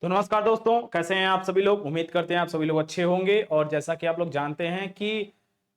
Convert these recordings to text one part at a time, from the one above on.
तो नमस्कार दोस्तों, कैसे हैं आप सभी लोग। उम्मीद करते हैं आप सभी लोग अच्छे होंगे। और जैसा कि आप लोग जानते हैं कि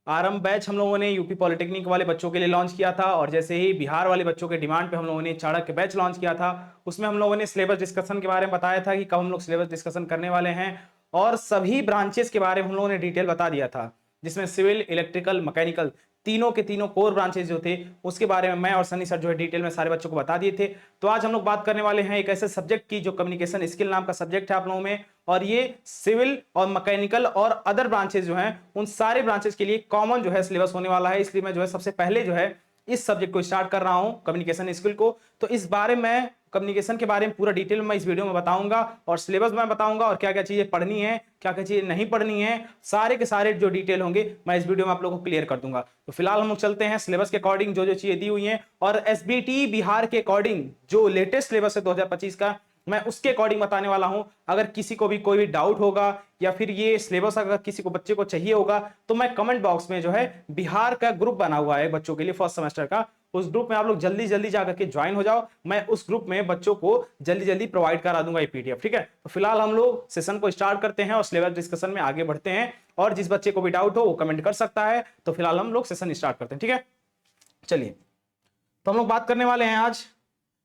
आरंभ बैच हम लोगों ने यूपी पॉलिटेक्निक वाले बच्चों के लिए लॉन्च किया था, और जैसे ही बिहार वाले बच्चों के डिमांड पे हम लोगों ने चाणक्य बैच लॉन्च किया था। उसमें हम लोगों ने सिलेबस डिस्कशन के बारे में बताया था कि कब हम लोग सिलेबस डिस्कशन करने वाले हैं, और सभी ब्रांचेस के बारे में हम लोगों ने डिटेल बता दिया था, जिसमें सिविल, इलेक्ट्रिकल, मैकेनिकल तीनों के तीनों कोर ब्रांचेस जो थे उसके बारे में मैं और सनी सर जो है डिटेल में सारे बच्चों को बता दिए थे। तो आज हम लोग बात करने वाले हैं एक ऐसे सब्जेक्ट की जो कम्युनिकेशन स्किल नाम का सब्जेक्ट है आप लोगों में, और ये सिविल और मैकेनिकल और अदर ब्रांचेस जो हैं उन सारे ब्रांचेस के लिए कॉमन जो है सिलेबस होने वाला है। इसलिए मैं जो है सबसे पहले जो है इस सब्जेक्ट को स्टार्ट कर रहा हूं, कम्युनिकेशन स्किल को। तो इस बारे में कम्युनिकेशन के बारे में पूरा डिटेल में मैं इस वीडियो में बताऊंगा, और सिलेबस में बताऊंगा, और क्या क्या चीजें पढ़नी है, क्या क्या चीजें नहीं पढ़नी है, सारे के सारे जो डिटेल होंगे मैं इस वीडियो में आप लोगों को क्लियर कर दूंगा। तो फिलहाल हम लोग चलते हैं सिलेबस के अकॉर्डिंग जो जो चीजें दी हुई हैं, और एसबीटी बिहार के अकॉर्डिंग जो लेटेस्ट सिलेबस है 2025 का, मैं उसके अकॉर्डिंग बताने वाला हूं। अगर किसी को भी कोई भी डाउट होगा या फिर ये सिलेबस अगर किसी को बच्चे को चाहिए होगा, तो मैं कमेंट बॉक्स में जो है बिहार का ग्रुप बना हुआ है बच्चों के लिए फर्स्ट सेमेस्टर का, उस ग्रुप में आप लोग जल्दी जल्दी जाकर के ज्वाइन हो जाओ। मैं उस ग्रुप में बच्चों को जल्दी जल्दी प्रोवाइड करा दूंगा ये पीडीएफ। ठीक है, तो फिलहाल हम लोग सेशन को स्टार्ट करते हैं और सिलेबस डिस्कशन में आगे बढ़ते हैं, और जिस बच्चे को भी डाउट हो वो कमेंट कर सकता है। तो फिलहाल हम लोग सेशन स्टार्ट करते हैं। ठीक है, चलिए। तो हम लोग बात करने वाले हैं आज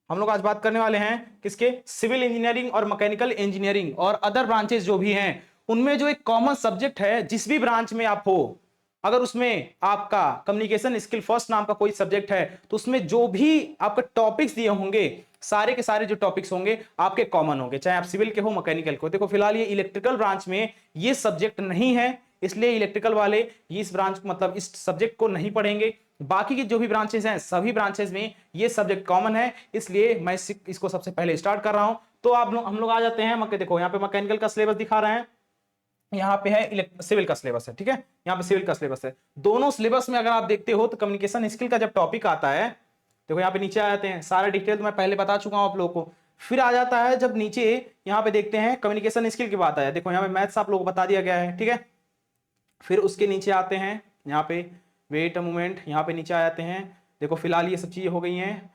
बात करने वाले हैं किसके, सिविल इंजीनियरिंग और मैकेनिकल इंजीनियरिंग और अदर ब्रांचेस जो भी हैं उनमें जो एक कॉमन सब्जेक्ट है, जिस भी ब्रांच में आप हो, अगर उसमें आपका कम्युनिकेशन स्किल फर्स्ट नाम का कोई सब्जेक्ट है, तो उसमें जो भी आपका टॉपिक्स दिए होंगे सारे के सारे जो टॉपिक्स होंगे आपके कॉमन होंगे, चाहे आप सिविल के हो मैकेनिकल को। देखो फिलहाल ये इलेक्ट्रिकल ब्रांच में ये सब्जेक्ट नहीं है, इसलिए इलेक्ट्रिकल वाले इस ब्रांच मतलब इस सब्जेक्ट को नहीं पढ़ेंगे। बाकी की जो भी ब्रांचेस हैं सभी ब्रांचेस में ये सब्जेक्ट कॉमन है, इसलिए मैं इसको सबसे पहले स्टार्ट कर रहा हूं। तो आप लोग हम लोग आ जाते हैं देखो यहाँ पे मैकेनिकल का सिलेबस दिखा रहे हैं, यहाँ पे है सिविल का सिलेबस है। ठीक है, यहाँ पे सिविल का सिलेबस है। दोनों सिलेबस में अगर आप देखते हो तो कम्युनिकेशन स्किल का जब टॉपिक आता है, देखो यहाँ पे नीचे आ जाते हैं, सारा डिटेल तो मैं पहले बता चुका हूं आप लोगों को। फिर आ जाता है जब नीचे यहाँ पे देखते हैं कम्युनिकेशन स्किल की बात आया, देखो यहाँ पे मैथ्स आप लोगों को बता दिया गया है। ठीक है, फिर उसके नीचे आते हैं यहाँ पे वेट मूवमेंट, यहाँ पे नीचे आ जाते हैं। देखो फिलहाल ये सब चीजें हो गई हैं,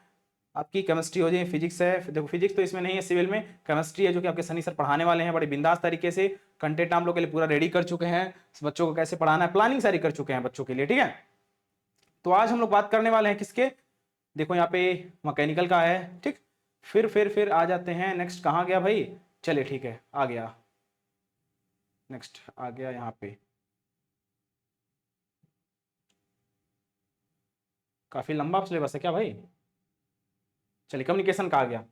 आपकी केमिस्ट्री हो जाए, फिजिक्स है। देखो फिजिक्स तो इसमें नहीं है, सिविल में केमिस्ट्री है जो कि आपके सनी सर पढ़ाने वाले हैं बड़े बिंदास तरीके से। कंटेंट हम लोग के लिए पूरा रेडी कर चुके हैं, बच्चों को कैसे पढ़ाना है प्लानिंग सारी कर चुके हैं बच्चों के लिए। ठीक है, तो आज हम लोग बात करने वाले हैं किसके, देखो यहाँ पे मैकेनिकल का है। ठीक, फिर आ जाते हैं नेक्स्ट, कहाँ गया भाई, चलिए ठीक है आ गया, नेक्स्ट आ गया यहाँ पे, काफी लंबा सिलेबस है क्या भाई। चलिए कम्युनिकेशन का आ गया।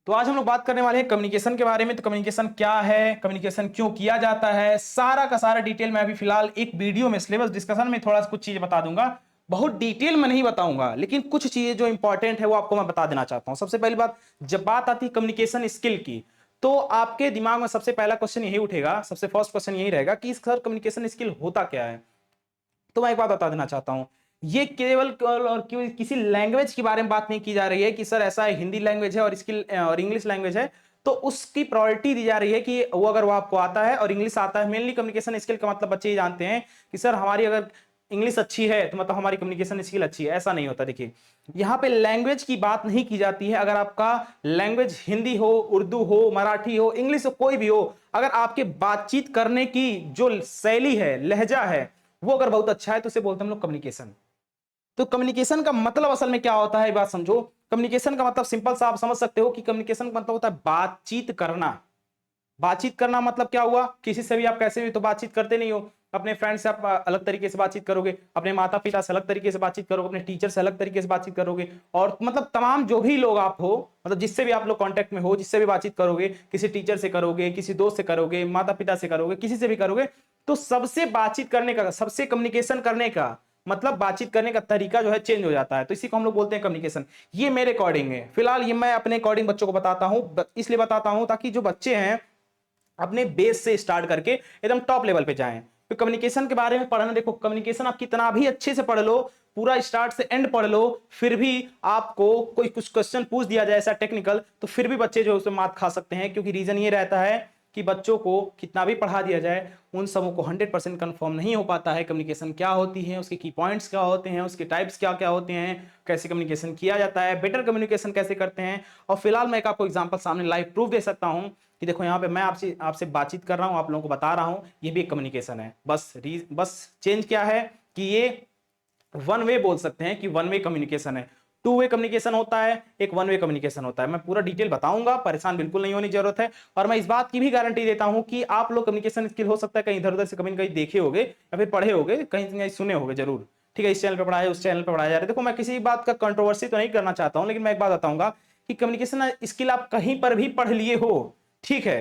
तो आज हम लोग बात करने वाले हैं कम्युनिकेशन के बारे में। तो कम्युनिकेशन क्या है, कम्युनिकेशन क्यों किया जाता है, सारा का सारा डिटेल मैं अभी फिलहाल एक वीडियो में सिलेबस डिस्कशन में थोड़ा सा कुछ चीजें बता दूंगा। बहुत डिटेल में नहीं बताऊंगा, लेकिन कुछ चीजें जो इंपॉर्टेंट है वो आपको मैं बता देना चाहता हूं। सबसे पहली बात, जब बात आती है कम्युनिकेशन स्किल की, तो आपके दिमाग में सबसे पहला क्वेश्चन यही उठेगा, सबसे फर्स्ट क्वेश्चन यही रहेगा कि सर कम्युनिकेशन स्किल होता क्या है। तो मैं एक बात बता देना चाहता हूं, ये केवल और किसी लैंग्वेज के बारे में बात नहीं की जा रही है कि सर ऐसा है हिंदी लैंग्वेज है और इसकी और इंग्लिश लैंग्वेज है तो उसकी प्रायोरिटी दी जा रही है कि वो अगर वो आपको आता है और इंग्लिश आता है। मेनली कम्युनिकेशन स्किल का मतलब बच्चे ये जानते हैं कि सर हमारी अगर इंग्लिश अच्छी है तो मतलब हमारी कम्युनिकेशन स्किल अच्छी है, ऐसा नहीं होता। देखिए यहाँ पे लैंग्वेज की बात नहीं की जाती है। अगर आपका लैंग्वेज हिंदी हो, उर्दू हो, मराठी हो, इंग्लिश हो, कोई भी हो, अगर आपके बातचीत करने की जो शैली है, लहजा है, वो अगर बहुत अच्छा है तो उसे बोलते हैं हम लोग कम्युनिकेशन। तो कम्युनिकेशन का मतलब असल में क्या होता है, बात समझो। कम्युनिकेशन का मतलब सिंपल सा आप समझ सकते हो कि कम्युनिकेशन का मतलब होता है बातचीत करना। बातचीत करना मतलब क्या हुआ, किसी से भी आप कैसे भी तो बातचीत करते नहीं हो। अपने फ्रेंड से आप अलग तरीके से बातचीत करोगे, अपने माता पिता से अलग तरीके से बातचीत करोगे, अपने टीचर से अलग तरीके से बातचीत करोगे, और मतलब तमाम जो भी लोग आप हो, मतलब जिससे भी आप लोग कांटेक्ट में हो, जिससे भी बातचीत करोगे, किसी टीचर से करोगे, किसी दोस्त से करोगे, माता पिता से करोगे, किसी से भी करोगे, तो सबसे बातचीत करने का, सबसे कम्युनिकेशन करने का मतलब बातचीत करने का तरीका जो है चेंज हो जाता है। तो इसी को हम लोग बोलते हैं कम्युनिकेशन। ये मेरे अकॉर्डिंग है, फिलहाल ये मैं अपने अकॉर्डिंग बच्चों को बताता हूं, इसलिए बताता हूं ताकि जो बच्चे हैं अपने बेस से स्टार्ट करके एकदम टॉप लेवल पे जाएं। तो कम्युनिकेशन के बारे में पढ़ना, देखो कम्युनिकेशन आप कितना भी अच्छे से पढ़ लो, पूरा स्टार्ट से एंड पढ़ लो, फिर भी आपको कोई कुछ क्वेश्चन पूछ दिया जाए ऐसा टेक्निकल, तो फिर भी बच्चे जो है उसमें मात खा सकते हैं। क्योंकि रीजन ये रहता है कि बच्चों को कितना भी पढ़ा दिया जाए उन सबों को 100% कंफर्म नहीं हो पाता है कम्युनिकेशन क्या होती है, उसके की पॉइंट्स क्या होते हैं, उसके टाइप्स क्या क्या होते हैं, कैसे कम्युनिकेशन किया जाता है, बेटर कम्युनिकेशन कैसे करते हैं। और फिलहाल मैं एक आपको एग्जांपल सामने लाइव प्रूफ दे सकता हूं कि देखो यहाँ पे मैं आपसे आपसे बातचीत कर रहा हूँ, आप लोगों को बता रहा हूँ, ये भी एक कम्युनिकेशन है। बस चेंज क्या है कि ये वन वे बोल सकते हैं कि वन वे कम्युनिकेशन है। टू वे कम्युनिकेशन होता है, एक वन वे कम्युनिकेशन होता है। मैं पूरा डिटेल बताऊंगा, परेशान बिल्कुल नहीं होने की जरूरत है। और मैं इस बात की भी गारंटी देता हूं कि आप लोग कम्युनिकेशन स्किल हो सकता है कहीं इधर उधर से कभी कहीं देखे होगे या फिर पढ़े होगे, कहीं कहीं सुने होगे जरूर, ठीक है। इस चैनल पर पढ़ाया, उस चैनल पर पढ़ाया जा रहा है। देखो मैं किसी बात का कंट्रोवर्सी तो नहीं करना चाहता हूं, लेकिन मैं एक बात बताऊंगा कि कम्युनिकेशन स्किल आप कहीं पर भी पढ़ लिए हो, ठीक है।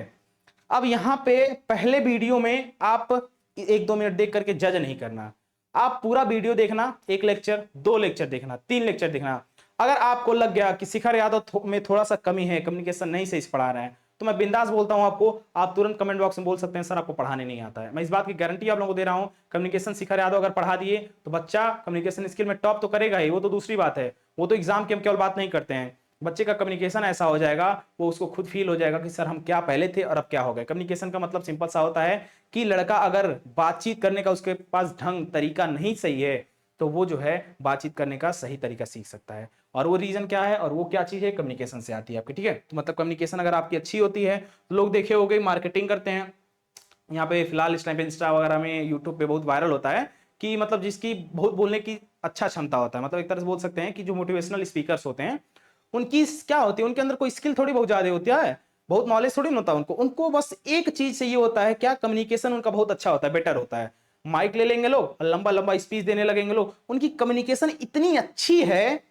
अब यहां पे पहले वीडियो में आप 1-2 मिनट देख करके जज नहीं करना, आप पूरा वीडियो देखना, एक लेक्चर, 2 लेक्चर देखना, 3 लेक्चर देखना। अगर आपको लग गया कि शिखर यादव में थोड़ा सा कमी है, कम्युनिकेशन नहीं सही से पढ़ा रहे हैं, तो मैं बिंदास बोलता हूं आपको, आप तुरंत कमेंट बॉक्स में बोल सकते हैं सर आपको पढ़ाने नहीं आता है। मैं इस बात की गारंटी आप लोगों को दे रहा हूं, कम्युनिकेशन शिखर यादव अगर पढ़ा दिए तो बच्चा कम्युनिकेशन स्किल में टॉप तो करेगा ही, वो तो दूसरी बात है, वो तो एग्जाम की हम केवल बात नहीं करते हैं। बच्चे का कम्युनिकेशन ऐसा हो जाएगा, वो उसको खुद फील हो जाएगा कि सर हम क्या पहले थे और अब क्या हो गए। कम्युनिकेशन का मतलब सिंपल सा होता है कि लड़का अगर बातचीत करने का उसके पास ढंग तरीका नहीं सही है, तो वो जो है बातचीत करने का सही तरीका सीख सकता है। और वो रीजन क्या है और वो क्या चीज है, कम्युनिकेशन से आती है आपकी, ठीक है। तो मतलब कम्युनिकेशन अगर आपकी अच्छी होती है तो लोग देखे हो गए मार्केटिंग करते हैं। यहाँ पे फिलहाल इस टाइम पे इंस्टा वगैरह में, यूट्यूब पे बहुत वायरल होता है कि मतलब जिसकी बहुत बोलने की अच्छा क्षमता होता है, मतलब एक तरह से बोल सकते हैं कि जो मोटिवेशनल स्पीकर्स होते हैं उनकी क्या होती है, उनके अंदर कोई स्किल थोड़ी बहुत ज्यादा होती है, बहुत नॉलेज थोड़ी ना होता है उनको। उनको बस एक चीज चाहिए होता है, क्या, कम्युनिकेशन उनका बहुत अच्छा होता है, बेटर होता है। माइक ले लेंगे लोग, लंबा लंबा स्पीच देने लगेंगे लोग, उनकी कम्युनिकेशन इतनी अच्छी है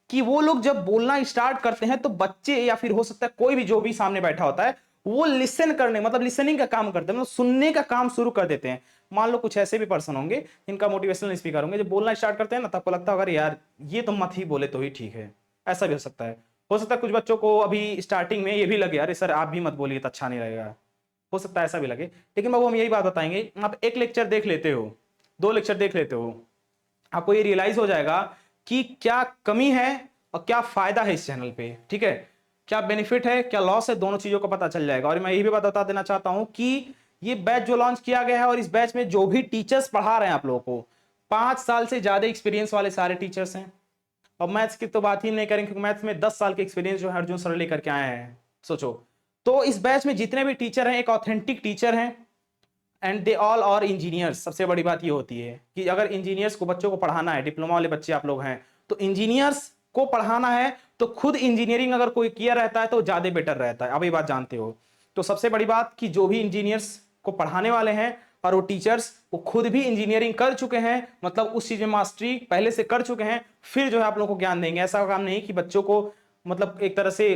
कि वो लोग जब बोलना स्टार्ट करते हैं तो बच्चे या फिर हो सकता है कोई भी जो भी सामने बैठा होता है वो लिसन करने, मतलब लिसनिंग का काम करते हैं, मतलब सुनने का काम शुरू कर देते हैं। मान लो कुछ ऐसे भी पर्सन होंगे जिनका मोटिवेशनल स्पीकर होंगे, जब बोलना स्टार्ट करते हैं ना, तो आपको लगता होगा अरे यार ये तो मत ही बोले तो ही ठीक है। ऐसा भी हो सकता है। हो सकता है कुछ बच्चों को अभी स्टार्टिंग में ये भी लगे अरे सर आप भी मत बोलिए तो अच्छा नहीं रहेगा, हो सकता है ऐसा भी लगे। लेकिन बाबू हम यही बात बताएंगे, आप एक लेक्चर देख लेते हो, 2 लेक्चर देख लेते हो, आपको ये रियलाइज हो जाएगा कि क्या कमी है और क्या फायदा है इस चैनल पे, ठीक है। क्या बेनिफिट है, क्या लॉस है, दोनों चीजों का पता चल जाएगा। और मैं ये भी बता देना चाहता हूं कि ये बैच जो लॉन्च किया गया है और इस बैच में जो भी टीचर्स पढ़ा रहे हैं आप लोगों को, 5 साल से ज्यादा एक्सपीरियंस वाले सारे टीचर्स हैं। और मैथ्स की तो बात ही नहीं करेंगे क्योंकि मैथ्स में 10 साल के एक्सपीरियंस जो है अर्जुन सर लेकर के आए हैं, सोचो। तो इस बैच में जितने भी टीचर हैं एक ऑथेंटिक टीचर हैं, and they all are engineers. सबसे बड़ी बात ये होती है कि अगर इंजीनियर्स को बच्चों को पढ़ाना है, डिप्लोमा वाले बच्चे आप लोग हैं, तो इंजीनियर्स को पढ़ाना है तो खुद इंजीनियरिंग अगर कोई किया रहता है तो ज्यादा बेटर रहता है, आप ये बात जानते हो। तो सबसे बड़ी बात कि जो भी इंजीनियर्स को पढ़ाने वाले हैं और वो टीचर्स वो खुद भी इंजीनियरिंग कर चुके हैं, मतलब उस चीज में मास्टरी पहले से कर चुके हैं, फिर जो है आप लोगों को ज्ञान देंगे। ऐसा काम नहीं कि बच्चों को मतलब एक तरह से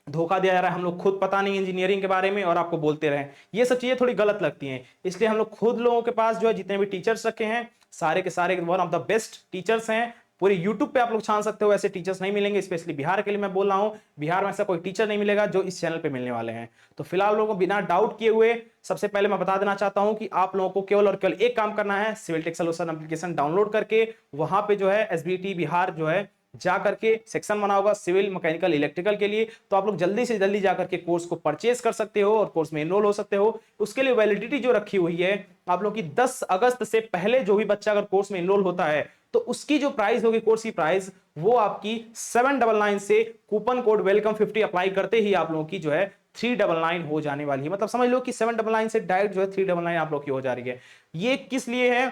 धोखा दिया जा रहा है, हम लोग खुद पता नहीं इंजीनियरिंग के बारे में और आपको बोलते रहे, ये सब चीजें थोड़ी गलत लगती हैं। इसलिए हम लोग खुद लोगों के पास जो है जितने भी टीचर्स रखे हैं सारे के सारे one of the best teachers हैं। पूरे यूट्यूब पे आप लोग छान सकते हो, ऐसे टीचर्स नहीं मिलेंगे, स्पेशली बिहार के लिए मैं बोल रहा हूं, बिहार में ऐसा कोई टीचर नहीं मिलेगा जो इस चैनल पे मिलने वाले हैं। तो फिलहाल लोगों को बिना डाउट किए हुए सबसे पहले मैं बता देना चाहता हूं कि आप लोगों को केवल और केवल एक काम करना है, civil tech solution application download करके वहां पे जो है एसबीटी बिहार जो है जा करके सेक्शन बना होगा सिविल मैकेनिकल इलेक्ट्रिकल के लिए, तो आप लोग जल्दी से जल्दी जा करके कोर्स को परचेज कर सकते हो और कोर्स में एनरोल हो सकते हो। उसके लिए वैलिडिटी जो रखी हुई है आप लोग की 10 अगस्त से पहले जो भी बच्चा अगर कोर्स में एनरोल होता है तो उसकी जो प्राइस होगी कोर्स की प्राइस वो आपकी 799 से कूपन कोड वेलकम 50 अप्लाई करते ही आप लोगों की जो है 399 हो जाने वाली है। मतलब समझ लो कि 799 से डायरेक्ट जो है 399 आप लोग की हो जा रही है। ये किस लिए है,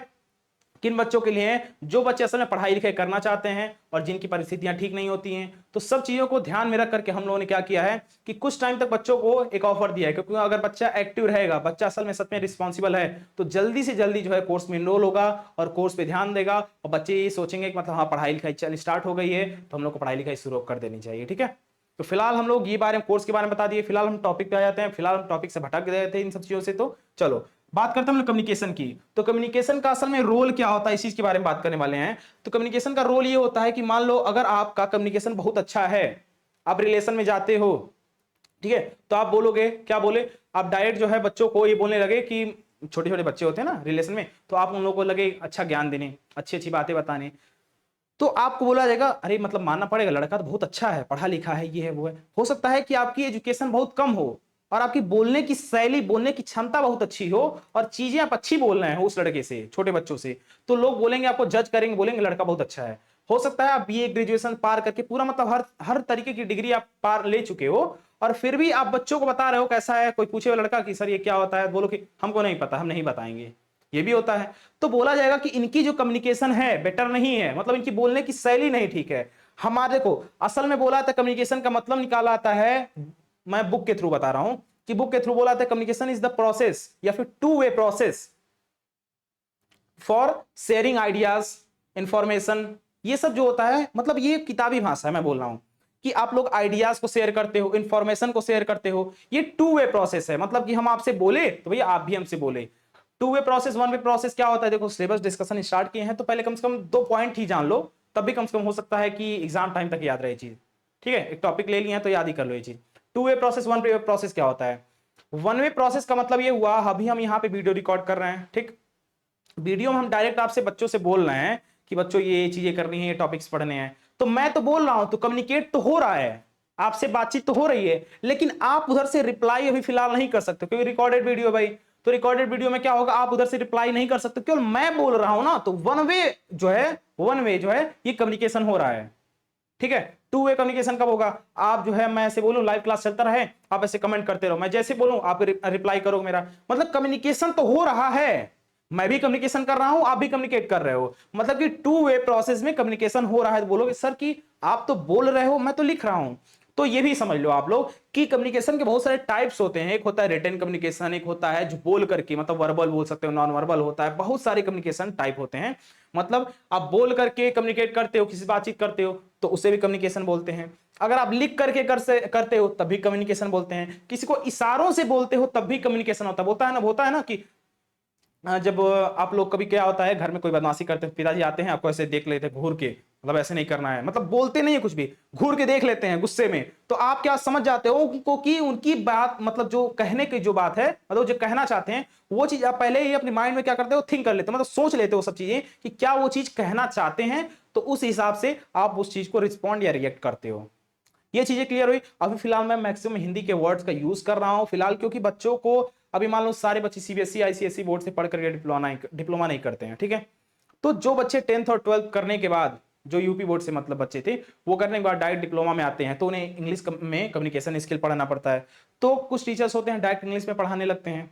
किन बच्चों के लिए हैं, जो बच्चे असल में पढ़ाई लिखाई करना चाहते हैं और जिनकी परिस्थितियां ठीक नहीं होती हैं। तो सब चीजों को ध्यान में रख करके हम लोगों ने क्या किया है कि कुछ टाइम तक बच्चों को एक ऑफर दिया है, क्योंकि अगर बच्चा एक्टिव रहेगा, बच्चा असल में सच में रिस्पॉन्सिबल है, तो जल्दी से जल्दी जो है कोर्स में एनरोल होगा और कोर्स पे ध्यान देगा। और बच्चे ये सोचेंगे कि मतलब हाँ पढ़ाई लिखाई चल स्टार्ट हो गई है तो हम लोग को पढ़ाई लिखाई शुरू कर देनी चाहिए, ठीक है। तो फिलहाल हम लोग ये बारे में कोर्स के बारे में बता दिए, फिलहाल हम टॉपिक पे आ जाते हैं। फिलहाल हम टॉपिक से भटक गए थे इन सब चीजों से, तो चलो बात करते हैं हम कम्युनिकेशन की। तो कम्युनिकेशन का असल में रोल क्या होता है इस चीज के बारे में बात करने वाले हैं। तो कम्युनिकेशन का रोल ये होता है कि मान लो अगर आपका कम्युनिकेशन बहुत अच्छा है, आप रिलेशन में जाते हो, ठीक है, तो आप बोलोगे क्या, बोले आप डायरेक्ट जो है बच्चों को ये बोलने लगे कि छोटे छोटे बच्चे होते हैं ना रिलेशन में, तो आप उन लोगों को लगे अच्छा ज्ञान देने, अच्छी अच्छी बातें बताने, तो आपको बोला जाएगा अरे मतलब मानना पड़ेगा लड़का तो बहुत अच्छा है, पढ़ा लिखा है, ये है वो है। हो सकता है कि आपकी एजुकेशन बहुत कम हो और आपकी बोलने की शैली, बोलने की क्षमता बहुत अच्छी हो और चीजें आप अच्छी बोल रहे हैं उस लड़के से, छोटे बच्चों से, तो लोग बोलेंगे, आपको जज करेंगे, बोलेंगे लड़का बहुत अच्छा है। हो सकता है आप बीए ग्रेजुएशन पार करके पूरा मतलब हर हर तरीके की डिग्री आप पार ले चुके हो और फिर भी आप बच्चों को बता रहे हो कैसा है। कोई पूछे लड़का कि सर ये क्या होता है, बोलो कि हमको नहीं पता, हम नहीं बताएंगे, ये भी होता है। तो बोला जाएगा कि इनकी जो कम्युनिकेशन है बेटर नहीं है, मतलब इनकी बोलने की शैली नहीं ठीक है। हमारे को असल में बोला था कम्युनिकेशन का मतलब निकाला आता है, मैं बुक के थ्रू बता रहा हूं कि बुक के थ्रू बोला था कम्युनिकेशन इज द प्रोसेस या फिर two way process for sharing ideas, information. ये सब जो होता है मतलब ये किताबी भाषा है, मैं बोल रहा हूं कि आप लोग आइडियाज को शेयर करते हो, इंफॉर्मेशन को शेयर करते हो, ये टू वे प्रोसेस है। मतलब कि हम आपसे बोले तो भैया आप भी हमसे बोले। Two way process, one way process क्या होता है, देखो सिलेबस डिस्कशन स्टार्ट किए हैं तो पहले कम से कम 2 पॉइंट ही जान लो, तब भी कम से कम हो सकता है कि एग्जाम टाइम तक याद रहे चीज। ठीक है, एक टॉपिक ले लिए हैं तो याद ही कर लो ये चीज। Two way process, one way process क्या होता है। वन वे प्रोसेस का मतलब ये हुआ, अभी हम यहाँ पे वीडियो रिकॉर्ड कर रहे हैं, ठीक, वीडियो में हम डायरेक्ट आपसे बच्चों से बोल रहे हैं कि बच्चों ये चीजें करनी है, ये टॉपिक्स पढ़ने हैं, तो मैं तो बोल रहा हूं, तो कम्युनिकेट तो हो रहा है, आपसे बातचीत तो हो रही है, लेकिन आप उधर से रिप्लाई अभी फिलहाल नहीं कर सकते क्योंकि रिकॉर्डेड वीडियो भाई। तो रिकॉर्डेड वीडियो में क्या होगा, आप उधर से रिप्लाई नहीं कर सकते, केवल मैं बोल रहा हूं ना। तो वन वे जो है, वन वे जो है ये कम्युनिकेशन हो रहा है। ठीक है, टू वे कम्युनिकेशन कब होगा, आप जो है मैं ऐसे बोलूं लाइव क्लास चलता रहे, आप ऐसे कमेंट करते रहो, मैं जैसे बोलूं आप रिप्लाई करो मेरा, मतलब कम्युनिकेशन तो हो रहा है, मैं भी कम्युनिकेशन कर रहा हूं, आप भी कम्युनिकेट कर रहे हो, मतलब कि टू वे प्रोसेस में कम्युनिकेशन हो रहा है। तो बोलोगे सर कि आप तो बोल रहे हो, मैं तो लिख रहा हूं। तो ये भी समझ लो आप लोग कि कम्युनिकेशन के बहुत सारे टाइप्स होते हैं। एक होता है रिटन कम्युनिकेशन, एक होता है जो बोल करके, मतलब वर्बल बोल सकते हो, नॉन वर्बल होता है, बहुत सारे कम्युनिकेशन टाइप होते हैं। मतलब आप बोल करके कम्युनिकेट करते हो, किसी से बातचीत करते हो तो उसे भी कम्युनिकेशन बोलते हैं। अगर आप लिख करके करते हो तब भी कम्युनिकेशन बोलते हैं। किसी को इशारों से बोलते हो तब भी कम्युनिकेशन होता है। होता है ना कि जब आप लोग कभी क्या होता है घर में कोई बदमाशी करते हैं, पिताजी आते हैं आपको ऐसे देख लेते हैं घूर के, मतलब ऐसे नहीं करना है, मतलब बोलते नहीं है कुछ भी, घूर के देख लेते हैं गुस्से में, तो आप क्या समझ जाते हो उनको कि उनकी बात, मतलब जो कहने की जो बात है, मतलब जो कहना चाहते हैं वो चीज आप पहले ही अपने माइंड में क्या करते हो, थिंक कर लेते हो, मतलब सोच लेते हो सब चीजें कि क्या वो चीज कहना चाहते हैं, तो उस हिसाब से आप उस चीज को रिस्पॉन्ड या रिएक्ट करते हो। ये चीजें क्लियर हुई। अभी फिलहाल मैं मैक्सिमम हिंदी के वर्ड्स का यूज कर रहा हूं फिलहाल, क्योंकि बच्चों को अभी मान लो सारे बच्चे सीबीएसई आईसीएसई बोर्ड से पढ़ करके डिप्लोमा नहीं करते हैं, ठीक है। तो जो बच्चे 10th और 12th करने के बाद, जो यूपी बोर्ड से मतलब बच्चे थे, वो करने के बाद डायरेक्ट डिप्लोमा में आते हैं, तो उन्हें इंग्लिश में कम्युनिकेशन स्किल पढ़ाना पड़ता है। तो कुछ टीचर्स होते हैं डायरेक्ट इंग्लिश में पढ़ाने लगते हैं,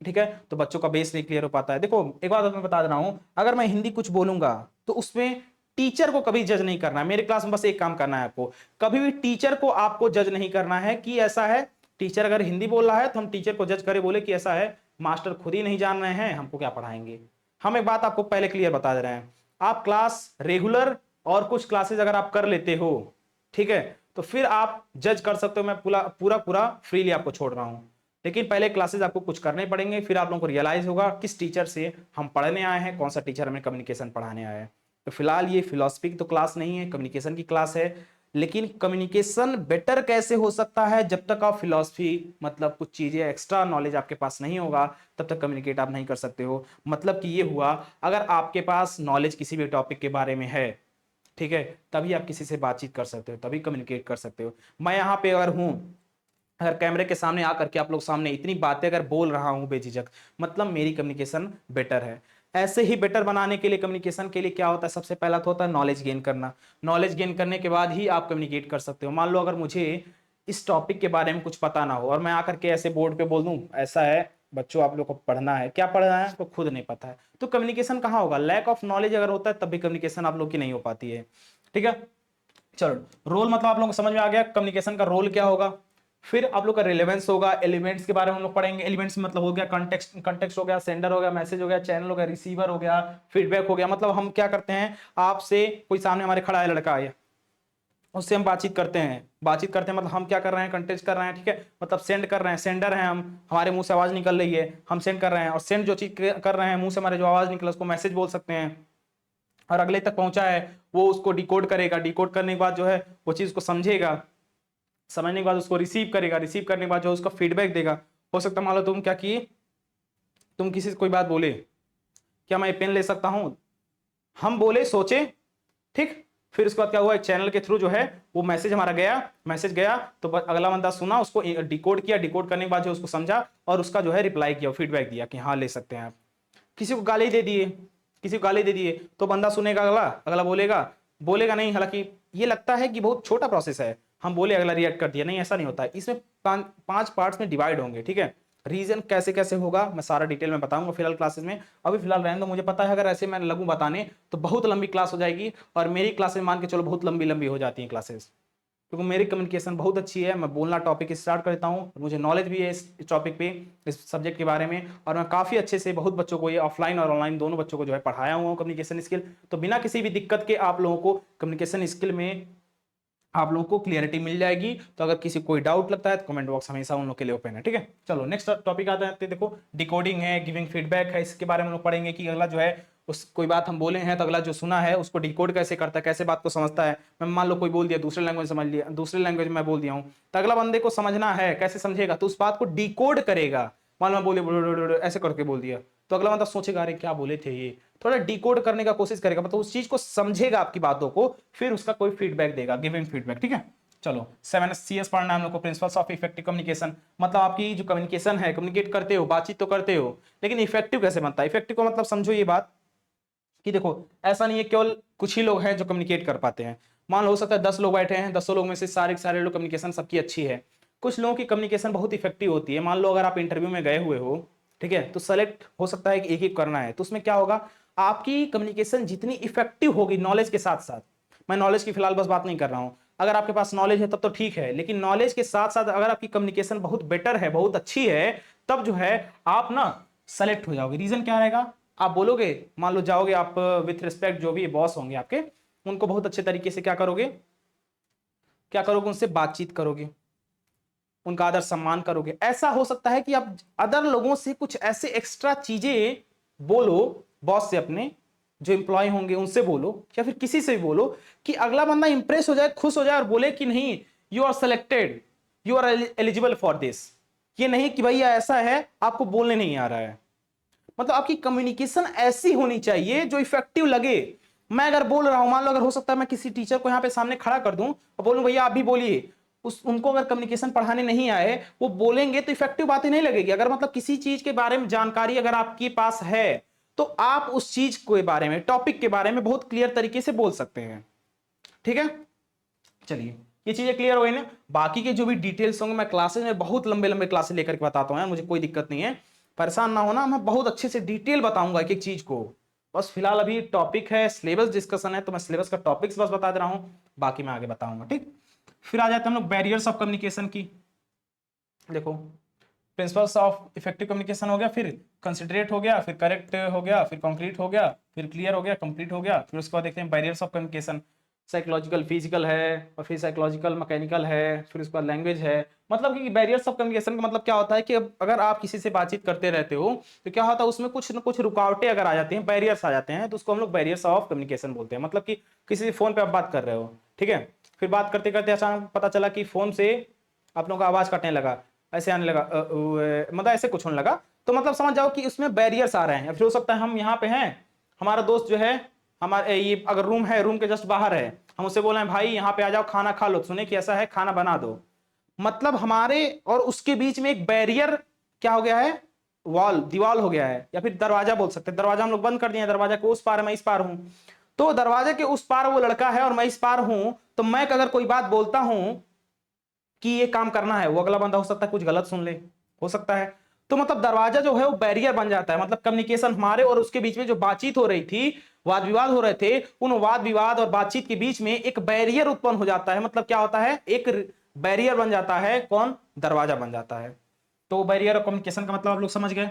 ठीक है, तो बच्चों का बेस नहीं क्लियर हो पाता है। देखो एक बात मैं बता दे रहा हूं, अगर मैं हिंदी कुछ बोलूंगा तो उसमें टीचर को कभी जज नहीं करना है। मेरे क्लास में बस एक काम करना है आपको, कभी भी टीचर को आपको जज नहीं करना है कि ऐसा है। टीचर अगर हिंदी बोल रहा है तो हम टीचर को जज करे, बोले कि ऐसा है, मास्टर खुद ही नहीं जान रहे हैं, हमको क्या पढ़ाएंगे। हम एक बात आपको पहले क्लियर बता दे रहे हैं, आप क्लास रेगुलर और कुछ क्लासेस अगर आप कर लेते हो, ठीक है, तो फिर आप जज कर सकते हो। मैं पूरा पूरा पूरा फ्रीली आपको छोड़ रहा हूं, लेकिन पहले क्लासेस आपको कुछ करने पड़ेंगे, फिर आप लोगों को रियलाइज होगा किस टीचर से हम पढ़ने आए हैं, कौन सा टीचर हमें कम्युनिकेशन पढ़ाने आया है। तो फिलहाल ये फिलॉसफी की तो क्लास नहीं है, कम्युनिकेशन की क्लास है। लेकिन कम्युनिकेशन बेटर कैसे हो सकता है, जब तक आप फिलॉसफी, मतलब कुछ चीजें एक्स्ट्रा नॉलेज आपके पास नहीं होगा तब तक कम्युनिकेट आप नहीं कर सकते हो। मतलब कि ये हुआ, अगर आपके पास नॉलेज किसी भी टॉपिक के बारे में है, ठीक है, तभी आप किसी से बातचीत कर सकते हो, तभी कम्युनिकेट कर सकते हो। मैं यहाँ पे अगर हूँ, अगर कैमरे के सामने आकर के आप लोग सामने इतनी बातें अगर बोल रहा हूं बेझिझक, मतलब मेरी कम्युनिकेशन बेटर है। ऐसे ही बेटर बनाने के लिए, कम्युनिकेशन के लिए क्या होता है, सबसे पहला तो होता है नॉलेज गेन करना। नॉलेज गेन करने के बाद ही आप कम्युनिकेट कर सकते हो। मान लो अगर मुझे इस टॉपिक के बारे में कुछ पता ना हो और मैं आकर के ऐसे बोर्ड पे बोल दूं ऐसा है बच्चों आप लोग को पढ़ना है, क्या पढ़ना है तो खुद नहीं पता है, तो कम्युनिकेशन कहाँ होगा। लैक ऑफ नॉलेज अगर होता है तब भी कम्युनिकेशन आप लोग की नहीं हो पाती है, ठीक है। चलो, रोल मतलब आप लोगों को समझ में आ गया कम्युनिकेशन का रोल क्या होगा। फिर आप लोग का रिलेवेंस होगा, एलिमेंट्स के बारे में हम लोग पढ़ेंगे। एलिमेंट्स मतलब हो गया कंटेक्स्ट, कंटेक्स्ट हो गया, सेंडर हो गया, मैसेज हो गया, चैनल हो गया, रिसीवर हो गया, फीडबैक हो गया। मतलब हम क्या करते हैं, आपसे कोई सामने हमारे खड़ा है लड़का है, उससे हम बातचीत करते हैं मतलब हम क्या कर रहे हैं, कंटेक्स्ट कर रहे हैं, ठीक है, मतलब सेंड कर रहे हैं, सेंडर हैं हम, हमारे मुंह से आवाज निकल रही है, हम सेंड कर रहे हैं, और सेंड जो चीज कर रहे हैं मुंह से हमारे जो आवाज निकला उसको मैसेज बोल सकते हैं। और अगले तक पहुंचा है वो उसको डिकोड करेगा, डिकोड करने के बाद जो है वो चीज को समझेगा, समझने के बाद उसको रिसीव करेगा, रिसीव करने के बाद जो उसका फीडबैक देगा। हो सकता है मान लो तुम क्या किए, तुम किसी से कोई बात बोले, क्या मैं पेन ले सकता हूं, हम बोले सोचे, ठीक, फिर उसके बाद क्या हुआ, एक चैनल के थ्रू जो है वो मैसेज हमारा गया, मैसेज गया तो अगला बंदा सुना, उसको डिकोड किया, डिकोड करने के बाद जो उसको समझा और उसका जो है रिप्लाई किया, फीडबैक दिया कि हाँ ले सकते हैं आप। किसी को गाली दे दिए, किसी को गाली दे दिए तो बंदा सुनेगा, अगला अगला बोलेगा, बोलेगा नहीं, हालांकि ये लगता है कि बहुत छोटा प्रोसेस है, हम बोले अगला रिएक्ट कर दिया, नहीं ऐसा नहीं होता है। इसमें 5 पार्ट्स में डिवाइड होंगे, ठीक है। रीजन कैसे कैसे होगा मैं सारा डिटेल में बताऊंगा फिलहाल क्लासेस में। अभी फिलहाल रहने दो, मुझे पता है अगर ऐसे मैं लगूं बताने तो बहुत लंबी क्लास हो जाएगी, और मेरी क्लासेस मान के चलो बहुत लंबी लंबी हो जाती हैं क्लासेस, क्योंकि मेरी कम्युनिकेशन बहुत अच्छी है। मैं बोलना टॉपिक स्टार्ट करता हूँ, मुझे नॉलेज भी है इस टॉपिक पे, इस सब्जेक्ट के बारे में, और मैं काफ़ी अच्छे से बहुत बच्चों को, ये ऑफलाइन और ऑनलाइन दोनों बच्चों को जो है पढ़ाया हुआ हूँ कम्युनिकेशन स्किल। तो बिना किसी भी दिक्कत के आप लोगों को कम्युनिकेशन स्किल में आप लोगों को क्लियरिटी मिल जाएगी। तो अगर किसी कोई डाउट लगता है तो कमेंट बॉक्स हमेशा उन लोग के लिए ओपन है, ठीक है। चलो नेक्स्ट टॉपिक आते हैं, देखो डिकोडिंग है, गिविंग फीडबैक है, इसके बारे में हम लोग पढ़ेंगे कि अगला जो है उस कोई बात हम बोले हैं तो अगला जो सुना है उसको डिकोड कैसे करता है, कैसे बात को समझता है। मैं मान लो कोई बोल दिया दूसरे लैंग्वेज समझ लिया, दूसरे लैंग्वेज में बोल दिया हूँ, तो अगला बंदे को समझना है, कैसे समझेगा, तो उस बात को डिकोड करेगा। मान लो बोले ऐसे करके बोल दिया, तो अगला बंदा सोचेगा अरे क्या बोले थे ये, थोड़ा डिकोड करने का कोशिश करेगा, मतलब उस चीज को समझेगा आपकी बातों को, फिर उसका कोई फीडबैक देगा, गिविंग फीडबैक, ठीक है। चलो 7CS पढ़ना है हम लोग को, प्रिंसिपल्स ऑफ इफेक्टिव कम्युनिकेशन। मतलब आपकी जो कम्युनिकेशन है, कम्युनिकेट करते हो, बातचीत तो करते हो, लेकिन इफेक्टिव कैसे बनता है। इफेक्टिव का मतलब समझो ये बात कि देखो ऐसा नहीं है केवल कुछ ही लोग हैं जो कम्युनिकेट कर पाते हैं। मान लो हो सकता है 10 लोग बैठे हैं, 10 लोग में से सारे के सारे लोग कम्युनिकेशन सबकी अच्छी है, कुछ लोगों की कम्युनिकेशन बहुत इफेक्टिव होती है। मान लो अगर आप इंटरव्यू में गए हुए हो, ठीक है, तो सेलेक्ट हो सकता है कि एक एक करना है, तो उसमें क्या होगा, आपकी कम्युनिकेशन जितनी इफेक्टिव होगी नॉलेज के साथ साथ, मैं नॉलेज की फिलहाल बस बात नहीं कर रहा हूं, अगर आपके पास नॉलेज है तब तो ठीक है, लेकिन नॉलेज के साथ साथ अगर आपकी कम्युनिकेशन बहुत बेटर है, बहुत अच्छी है, तब जो है आप ना सेलेक्ट हो जाओगे। रीजन क्या रहेगा, आप बोलोगे, मान लो जाओगे आप विथ रिस्पेक्ट, जो भी बॉस होंगे आपके, उनको बहुत अच्छे तरीके से क्या करोगे, उनसे बातचीत करोगे, उनका आदर सम्मान करोगे। ऐसा हो सकता है कि आप अदर लोगों से कुछ ऐसे एक्स्ट्रा चीजें बोलो, बॉस से अपने जो एम्प्लॉय होंगे उनसे बोलो, या फिर किसी से भी बोलो, कि अगला बंदा इंप्रेस हो जाए, खुश हो जाए, और बोले कि नहीं you are selected, you are eligible for this. ये नहीं कि भैया ऐसा है आपको बोलने नहीं आ रहा है। मतलब आपकी कम्युनिकेशन ऐसी होनी चाहिए जो इफेक्टिव लगे। मैं अगर बोल रहा हूं, मान लो अगर हो सकता है मैं किसी टीचर को यहां पे सामने खड़ा कर दूं और बोलूं भैया आप भी बोलिए, उनको अगर कम्युनिकेशन पढ़ाने नहीं आए, वो बोलेंगे तो इफेक्टिव बातें नहीं लगेगी। अगर मतलब किसी चीज के बारे में जानकारी अगर आपके पास है, तो आप उस चीज के बारे में, टॉपिक के बारे में बहुत क्लियर तरीके से बोल सकते हैं, ठीक है। चलिए ये चीजें क्लियर हो गई ना। बाकी के जो भी डिटेल्स होंगे मैं क्लासेस में बहुत लंबे लंबे क्लासेस लेकर के बताता हूं, मुझे कोई दिक्कत नहीं है, परेशान ना होना, मैं बहुत अच्छे से डिटेल बताऊंगा एक एक चीज को। बस फिलहाल अभी टॉपिक है, सिलेबस डिस्कशन है, तो मैं सिलेबस का टॉपिक्स बस बता दे रहा हूं, बाकी मैं आगे बताऊंगा, ठीक। फिर आ जाते हैं हम लोग बैरियर्स ऑफ कम्युनिकेशन की। देखो प्रिंसिपल्स ऑफ इफेक्टिव कम्युनिकेशन हो गया, फिर कंसिडरेट हो गया, फिर करेक्ट हो गया, फिर कॉन्क्रीट हो गया, फिर क्लियर हो गया, कंप्लीट हो गया, फिर उसके बाद देखते हैं barriers of communication. Psychological, physical है, और फिर साइकोलॉजिकल, मैकेनिकल है, फिर उसके बाद लैंग्वेज है। मतलब कि बैरियर्स ऑफ कम्युनिकेशन का मतलब क्या होता है कि अगर आप किसी से बातचीत करते रहते हो तो क्या होता है, उसमें कुछ ना कुछ रुकावटें अगर आ जाती हैं, बैरियर्स आ जाते हैं, तो उसको हम लोग बैरियर्स ऑफ कम्युनिकेशन बोलते हैं। मतलब कि किसी फोन पे आप बात कर रहे हो, ठीक है, फिर बात करते करते अचानक पता चला कि फोन से आप लोगों का आवाज कटने लगा, ऐसे आने लगा, मतलब ऐसे कुछ होने लगा, तो मतलब समझ जाओ कि उसमें बैरियर्स आ रहे हैं। फिर हो सकता है हम यहाँ पे हैं, हमारा दोस्त जो है, हमारे ये अगर रूम है, रूम के जस्ट बाहर है, हम उससे बोल रहे हैं भाई यहाँ पे आ जाओ खाना खा लो, सुने कि ऐसा है खाना बना दो। मतलब हमारे और उसके बीच में एक बैरियर क्या हो गया है, वॉल, दीवार हो गया है, या फिर दरवाजा बोल सकते हैं। दरवाजा हम लोग बंद कर दिए, दरवाजा के उस पार है, मैं इस पार हूं, तो दरवाजे के उस पार वो लड़का है और मैं इस पार हूं, तो मैं अगर कोई बात बोलता हूं कि ये काम करना है, वो अगला बंदा हो सकता है कुछ गलत सुन ले, हो सकता है। तो मतलब दरवाजा जो है वो बैरियर बन जाता है। मतलब कम्युनिकेशन हमारे और उसके बीच में जो बातचीत हो रही थी, वाद विवाद हो रहे थे, उन वाद विवाद और बातचीत के बीच में एक बैरियर उत्पन्न हो जाता है। मतलब क्या होता है, एक बैरियर बन जाता है, कौन, दरवाजा बन जाता है। तो बैरियर ऑफ कम्युनिकेशन का मतलब आप लोग समझ गए।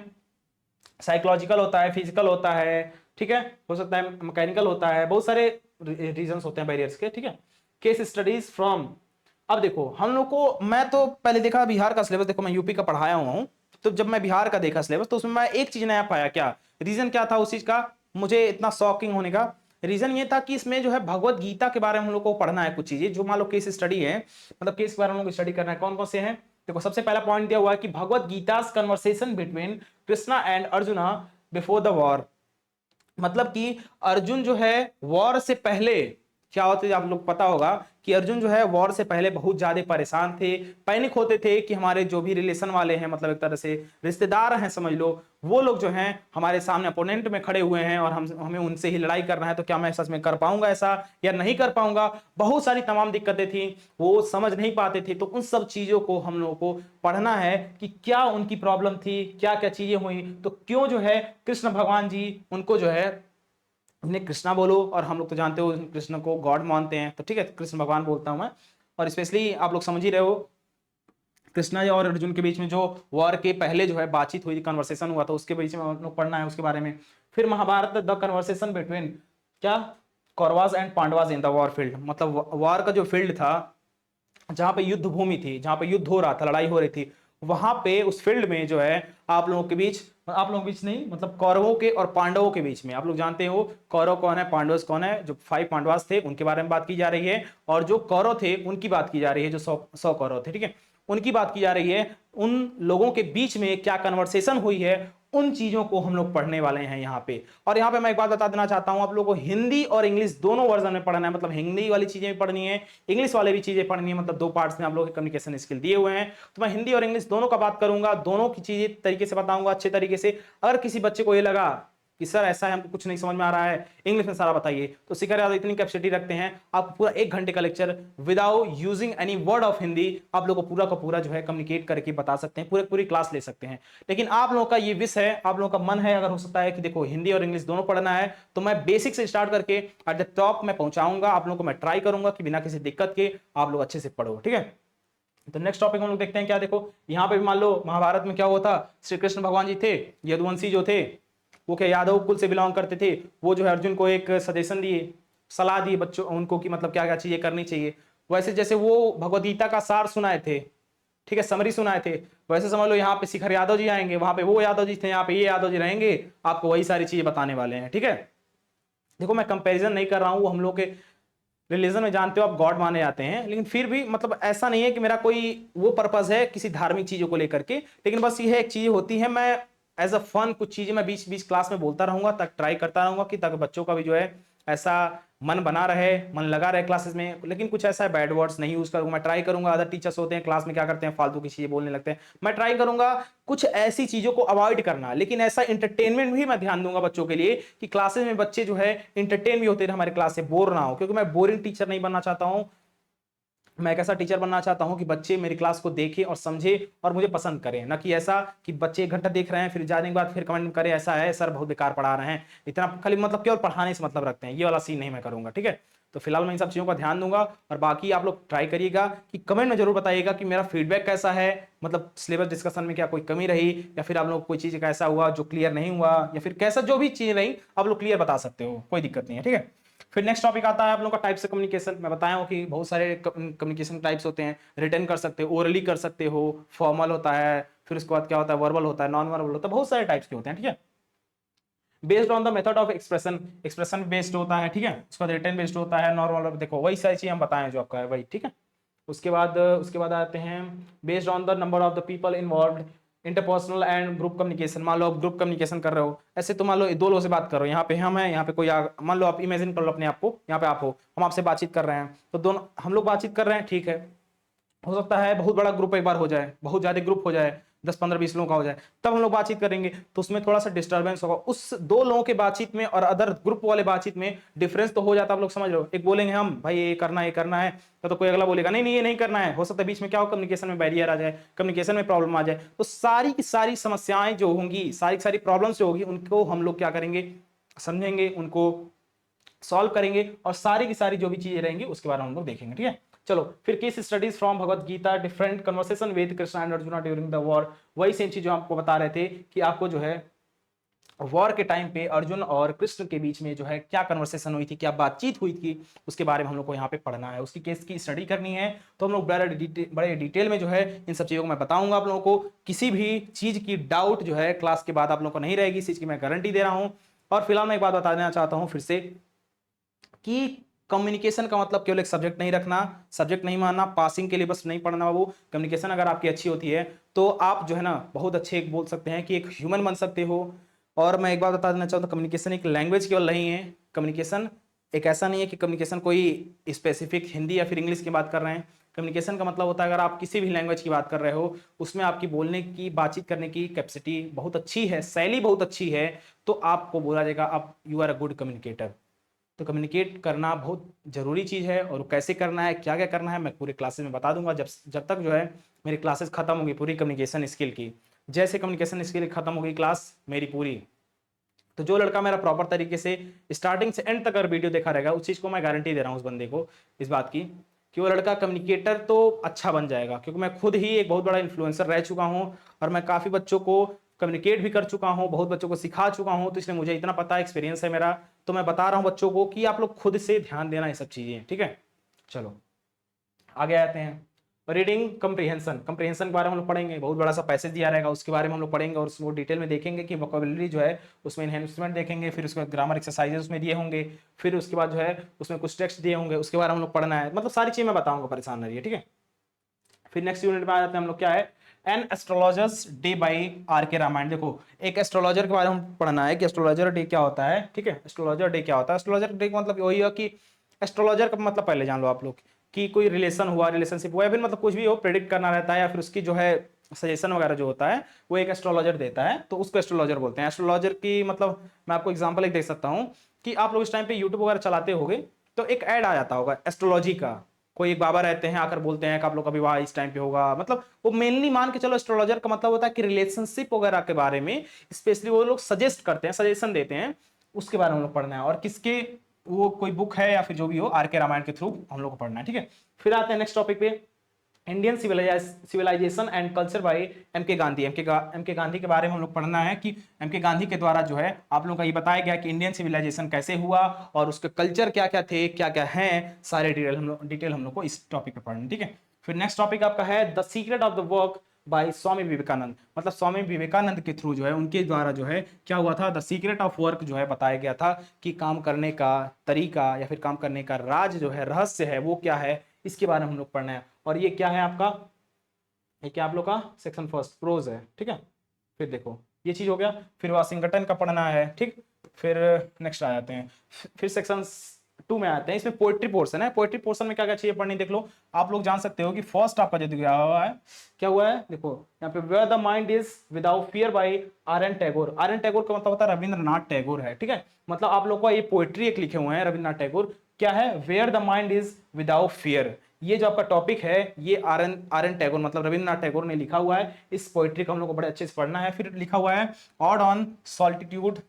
साइकोलॉजिकल होता है, फिजिकल होता है, ठीक है, हो सकता है मैकेनिकल होता है, बहुत सारे रीजन होते हैं बैरियर्स के, ठीक है। केस स्टडीज फ्रॉम, अब देखो हम लोग को, मैं तो पहले देखा बिहार का सिलेबस, देखो मैं यूपी का पढ़ाया हुआ हूं, तो जब मैं बिहार का देखा सिलेबस तो उसमें मैं एक चीज नया पाया। क्या रीजन क्या था उस चीज का, मुझे इतना शॉकिंग होने का रीजन ये था कि इसमें जो है भगवत गीता के बारे में हम लोग को पढ़ना है, कुछ चीजें जो मान लो केस स्टडी है, मतलब केस के बारे में हम लोग स्टडी करना है। कौन कौन से हैं, देखो सबसे पहला पॉइंट दिया हुआ है कि Bhagavad Gita conversation between Krishna and Arjuna before the war. मतलब कि अर्जुन जो है वॉर से पहले क्या होते, आप लोग पता होगा कि अर्जुन जो है वॉर से पहले बहुत ज्यादा परेशान थे, पैनिक होते थे कि हमारे जो भी रिलेशन वाले हैं, मतलब एक तरह से रिश्तेदार हैं समझ लो, वो लोग जो हैं हमारे सामने अपोनेंट में खड़े हुए हैं और हमें उनसे ही लड़ाई करना है, तो क्या मैं सच में कर पाऊंगा ऐसा या नहीं कर पाऊंगा। बहुत सारी तमाम दिक्कतें थी, वो समझ नहीं पाते थे। तो उन सब चीजों को हम लोगों को पढ़ना है कि क्या उनकी प्रॉब्लम थी, क्या क्या चीजें हुई, तो क्यों जो है कृष्ण भगवान जी उनको जो है उन्हें कृष्णा बोलो, और हम लोग तो जानते हो कृष्ण को गॉड मानते हैं, तो ठीक है कृष्ण भगवान बोलता हूं मैं। और स्पेशली आप लोग समझ ही रहे हो, कृष्णा और अर्जुन के बीच में जो वॉर के पहले जो है बातचीत हुई, कन्वर्सेशन हुआ था, उसके बीच में हम लोग पढ़ना है उसके बारे में। फिर महाभारत द कन्वर्सेशन बिटवीन क्या Kauravas and Pandavas in the war field, मतलब वॉर का जो फील्ड था, जहां पे युद्ध भूमि थी, जहां पे युद्ध हो रहा था, लड़ाई हो रही थी, वहां पे उस फील्ड में जो है आप लोगों के बीच, आप लोगों के बीच नहीं, मतलब कौरवों के और पांडवों के बीच में, आप लोग जानते हो कौरव कौन है, पांडव कौन है, जो 5 पांडवास थे उनके बारे में बात की जा रही है, और जो कौरव थे उनकी बात की जा रही है, जो 100 कौरव थे, ठीक है, उनकी बात की जा रही है। उन लोगों के बीच में क्या कन्वर्सेशन हुई है, उन चीजों को हम लोग पढ़ने वाले हैं यहाँ पे। और यहाँ पे मैं एक बात बता देना चाहता हूं, आप लोगों को हिंदी और इंग्लिश दोनों वर्जन में पढ़ना है, मतलब हिंदी वाली चीजें भी पढ़नी है, इंग्लिश वाले भी चीजें पढ़नी है, मतलब 2 पार्ट्स में आप लोगों के कम्युनिकेशन स्किल दिए हुए हैं। तो मैं हिंदी और इंग्लिश दोनों का बात करूंगा, दोनों की चीजें तरीके से बताऊंगा अच्छे तरीके से। अगर किसी बच्चे को ये लगा कि सर ऐसा है, हमको कुछ नहीं समझ में आ रहा है, इंग्लिश में सारा बताइए, तो शिखर यादव इतनी कैपेसिटी रखते हैं, आप पूरा 1 घंटे का lecture without using any word of Hindi आप लोगों को पूरा का पूरा जो है कम्युनिकेट करके बता सकते हैं, पूरी क्लास ले सकते हैं। लेकिन आप लोगों का ये विश है, आप लोगों का मन है, अगर हो सकता है कि देखो हिंदी और इंग्लिश दोनों पढ़ना है, तो मैं बेसिक से स्टार्ट करके एट द टॉप में पहुंचाऊंगा आप लोगों को, मैं ट्राई करूंगा कि बिना किसी दिक्कत के आप लोग अच्छे से पढ़ो, ठीक है। तो नेक्स्ट टॉपिक हम लोग देखते हैं क्या, देखो यहाँ पे भी मान लो महाभारत में क्या हुआ था, श्री कृष्ण भगवान जी थे, यदुवंशी जो थे, वो क्या यादव कुल से बिलोंग करते थे, वो जो है अर्जुन को एक सजेशन दिए, सलाह दी बच्चों उनको कि मतलब क्या क्या चीजें करनी चाहिए। वैसे जैसे वो भगवद गीता का सार सुनाए थे, ठीक है, समरी सुनाए थे, वैसे समझ लो यहाँ पे शिखर यादव जी आएंगे, वहां पे वो यादव जी थे, यहाँ पे ये यादव जी रहेंगे, आपको वही सारी चीजें बताने वाले हैं, ठीक है। देखो मैं कंपैरिजन नहीं कर रहा हूँ, वो हम लोग के रिलीजन में जानते हो आप गॉड माने जाते हैं, लेकिन फिर भी मतलब ऐसा नहीं है कि मेरा कोई वो पर्पज है किसी धार्मिक चीजों को लेकर के, लेकिन बस ये एक चीज होती है, मैं एज अ फन कुछ चीजें मैं बीच बीच क्लास में बोलता रहूंगा, तक ट्राई करता रहूंगा कि ताकि बच्चों का भी जो है ऐसा मन बना रहे, मन लगा रहे क्लासेस में। लेकिन कुछ ऐसा बैड वर्ड्स नहीं यूज करूंगा, मैं ट्राई करूंगा। अदर टीचर्स होते हैं क्लास में क्या करते हैं, फालतू की चीजें बोलने लगते हैं, मैं ट्राई करूंगा कुछ ऐसी चीजों को अवॉइड करना, लेकिन ऐसा इंटरटेनमेंट भी मैं ध्यान दूंगा बच्चों के लिए कि क्लासेस में बच्चे जो है इंटरटेन भी होते रहे, हमारे क्लास से बोर ना हो, क्योंकि मैं बोरिंग टीचर नहीं बनना चाहता हूं। मैं एक ऐसा टीचर बनना चाहता हूं कि बच्चे मेरी क्लास को देखें और समझे और मुझे पसंद करें, ना कि ऐसा कि बच्चे 1 घंटा देख रहे हैं फिर जाने के बाद फिर कमेंट करें ऐसा है सर बहुत बेकार पढ़ा रहे हैं, इतना खाली मतलब केवल पढ़ाने से मतलब रखते हैं, ये वाला सीन नहीं मैं करूंगा, ठीक है। तो फिलहाल मैं इन सब चीज़ों का ध्यान दूंगा, और बाकी आप लोग ट्राई करिएगा कि कमेंट में जरूर बताइएगा कि मेरा फीडबैक कैसा है, मतलब सिलेबस डिस्कशन में क्या कोई कमी रही, या फिर आप लोग कोई चीज़ का ऐसा हुआ जो क्लियर नहीं हुआ, या फिर कैसा जो भी चीज़ रही आप लोग क्लियर बता सकते हो, कोई दिक्कत नहीं है, ठीक है। फिर नेक्स्ट टॉपिक आता है आप लोगों का टाइप्स ऑफ कम्युनिकेशन। मैं बताया हूं कि बहुत सारे कम्युनिकेशन टाइप्स होते हैं, रिटर्न कर सकते हो, ओरली कर सकते हो, फॉर्मल होता है, फिर उसके बाद क्या होता है वर्बल होता है, नॉन वर्बल होता है, बहुत सारे टाइप्स के होते हैं, ठीक है। Based on the method of expression, expression based होता है, ठीक है, उसके बाद रिटर्न बेस्ड होता है, नॉर्मल, देखो वही सारी चीज हम बताएं जो आपका है वही, ठीक है। उसके बाद आते हैं based on the number of the people involve, interpersonal and group communication. मान लो आप ग्रुप कम्युनिकेशन कर रहे हो, ऐसे तो मान लो 2 लोगों से बात कर रहे हो, यहाँ पे हम हैं, यहाँ पे कोई मान लो आप इमेजिन कर लो अपने आप को, यहाँ पे आप हो, हम आपसे बातचीत कर रहे हैं, तो दोनों हम लोग बातचीत कर रहे हैं, ठीक है। हो सकता है बहुत बड़ा ग्रुप एक बार हो जाए, बहुत ज्यादा ग्रुप हो जाए, 10 15 20 लोगों का हो जाए, तब हम लोग बातचीत करेंगे, तो उसमें थोड़ा सा डिस्टर्बेंस होगा, उस 2 लोगों के बातचीत में और अदर ग्रुप वाले बातचीत में डिफरेंस तो हो जाता है, आप लोग समझ रहे हो। एक बोलेंगे हम भाई ये करना है, ये करना है, तो कोई अगला बोलेगा नहीं नहीं ये नहीं करना है, हो सकता है बीच में क्या हो, कम्युनिकेशन में बैरियर आ जाए, कम्युनिकेशन में प्रॉब्लम आ जाए, तो सारी की सारी समस्याएं जो होंगी, सारी की सारी प्रॉब्लम्स जो होगी, उनको हम लोग क्या करेंगे, समझेंगे, उनको सॉल्व करेंगे, और सारी की सारी जो भी चीजें रहेंगी उसके बारे में हम लोग देखेंगे, ठीक है। चलो फिर case studies from Bhagavad Gita, different conversation with Krishna and Arjun during the war. वही सेम चीज जो आपको बता रहे थे कि आपको जो है वॉर के टाइम पे अर्जुन और कृष्ण के बीच में जो है क्या कन्वर्सेशन हुई थी, क्या बातचीत हुई थी, उसके बारे में हम लोग को यहाँ पे पढ़ना है, उसकी केस की स्टडी करनी है। तो हम लोग बड़े डिटेल में जो है इन सब चीजों को मैं बताऊंगा आप लोगों को, किसी भी चीज की डाउट जो है क्लास के बाद आप लोगों को नहीं रहेगी, इस चीज की मैं गारंटी दे रहा हूं। और फिलहाल मैं एक बात बता देना चाहता हूं फिर से कि कम्युनिकेशन का मतलब केवल एक सब्जेक्ट नहीं रखना, सब्जेक्ट नहीं मानना, पासिंग के लिए बस नहीं पढ़ना। वो कम्युनिकेशन अगर आपकी अच्छी होती है तो आप जो है ना बहुत अच्छे एक बोल सकते हैं कि एक ह्यूमन बन सकते हो। और मैं एक बात बता देना चाहता हूँ, कम्युनिकेशन एक लैंग्वेज केवल नहीं है, कम्युनिकेशन एक ऐसा नहीं है कि कम्युनिकेशन कोई स्पेसिफिक हिंदी या फिर इंग्लिश की बात कर रहे हैं। कम्युनिकेशन का मतलब होता है अगर आप किसी भी लैंग्वेज की बात कर रहे हो, उसमें आपकी बोलने की, बातचीत करने की कैपेसिटी बहुत अच्छी है, शैली बहुत अच्छी है, तो आपको बोला जाएगा आप you are a good communicator. तो कम्युनिकेट करना बहुत जरूरी चीज़ है, और कैसे करना है, क्या क्या करना है, मैं पूरे क्लासेस में बता दूंगा जब तक जो है मेरी क्लासेस खत्म होगी पूरी कम्युनिकेशन स्किल की। जैसे कम्युनिकेशन स्किल खत्म होगी क्लास मेरी पूरी, तो जो लड़का मेरा प्रॉपर तरीके से स्टार्टिंग से एंड तक अगर वीडियो देखा रहेगा, उस चीज़ को मैं गारंटी दे रहा हूँ उस बंदे को इस बात की कि वो लड़का कम्युनिकेटर तो अच्छा बन जाएगा। क्योंकि मैं खुद ही एक बहुत बड़ा इन्फ्लुएंसर रह चुका हूँ, और मैं काफ़ी बच्चों को कम्युनिकेट भी कर चुका हूँ, बहुत बच्चों को सिखा चुका हूँ, तो इसलिए मुझे इतना पता एक्सपीरियंस है मेरा। तो मैं बता रहा हूँ बच्चों को कि आप लोग खुद से ध्यान देना ये सब चीज़ें, ठीक है। चलो आगे आते हैं। रीडिंग कंप्रीहेंशन, कंप्रीहेंशन के बारे में हम लोग पढ़ेंगे, बहुत बड़ा सा पैसेज दिया रहेगा, उसके बारे में हम लोग पढ़ेंगे और उसको डिटेल में देखेंगे कि वोकेबुलरी जो है उसमें एनहेंसमेंट देखेंगे, फिर उसके बाद ग्रामर एक्सरसाइजेस उसमें दिए होंगे, फिर उसके बाद जो है उसमें कुछ टेक्स्ट दिए होंगे, उसके बारे में हम लोग पढ़ना है, मतलब सारी चीज़ मैं बताऊंगा, परेशान रहिए, ठीक है। फिर नेक्स्ट यूनिट में आ जाते हैं हम लोग, क्या है, an astrologer's day by R K रामायण। देखो एक एस्ट्रोलॉजर के बारे में पढ़ना है कि एस्ट्रोलॉजर डे क्या होता है, ठीक है। एस्ट्रोलॉजर डे क्या होता है, एस्ट्रोलॉजर डे का मतलब वही है कि एस्ट्रोलॉजर का मतलब पहले जान लो आप लोग कि कोई रिलेशन हुआ, रिलेशनशिप हुआ, या फिर मतलब कुछ भी हो, प्रेडिक्ट करना रहता है, या फिर उसकी जो है सजेशन वगैरह जो होता है वो एक एस्ट्रोलॉजर देता है, तो उसको एस्ट्रोलॉजर बोलते हैं। एस्ट्रोलॉजर की मतलब मैं आपको एग्जांपल एक दे सकता हूँ कि आप लोग इस टाइम पे यूट्यूब वगैरह चलाते होगे, तो एक ऐड आ जाता होगा एस्ट्रोलॉजी का, कोई एक बाबा रहते हैं आकर बोलते हैं कि आप लोग का विवाह इस टाइम पे होगा, मतलब वो मेनली मान के चलो एस्ट्रोलॉजर का मतलब होता है कि रिलेशनशिप वगैरह के बारे में स्पेशली वो लोग सजेस्ट करते हैं, सजेशन देते हैं, उसके बारे में हम लोग पढ़ना है, और किसके, वो कोई बुक है या फिर जो भी हो, आर के रामायण के थ्रू हम लोग को पढ़ना है, ठीक है। फिर आते हैं नेक्स्ट टॉपिक पे, Indian civilisation and culture by M K Gandhi. M K Gandhi के बारे में हम लोग पढ़ना है कि एम के गांधी के द्वारा जो है आप लोगों का ये बताया गया कि इंडियन सिविलाइजेशन कैसे हुआ और उसके कल्चर क्या क्या थे, क्या क्या हैं, सारे डिटेल हम लोग को इस टॉपिक पे पढ़ना है, ठीक है। फिर नेक्स्ट टॉपिक आपका है the secret of the work by Swami Vivekananda. मतलब स्वामी विवेकानंद के थ्रू जो है, उनके द्वारा जो है क्या हुआ था, द सीक्रेट ऑफ वर्क जो है बताया गया था कि काम करने का तरीका या फिर काम करने का राज जो है, रहस्य है, वो क्या है, इसके बारे में हम लोग पढ़ना है। और ये क्या है आपका, ये क्या आप लोग का सेक्शन फर्स्ट प्रोज है, ठीक है। फिर देखो ये चीज हो गया, फिर वाशिंगटन का पढ़ना है, ठीक। फिर नेक्स्ट आ जाते हैं, फिर सेक्शन 2 में आते हैं, इसमें पोएट्री पोर्शन है। पोएट्री पोर्शन में क्या क्या चाहिए पढ़नी, देख लो आप लोग जान सकते हो कि फर्स्ट आपका जो दिया हुआ है, क्या हुआ है, देखो यहाँ पे where the mind is without fear by R N Tagore. R N Tagore का मतलब होता है रविंद्रनाथ टैगोर है, ठीक है। मतलब आप लोग को ये पोएट्री एक लिखे हुए हैं रविंद्रनाथ टैगोर, क्या है, where the mind is without fear. ये जो आपका टॉपिक है ये आर एन टैगोर मतलब रविंद्रनाथ टैगोर ने लिखा हुआ है, इस पोएट्री को हम लोग को बड़े अच्छे से पढ़ना है। फिर लिखा हुआ है odd on solitude,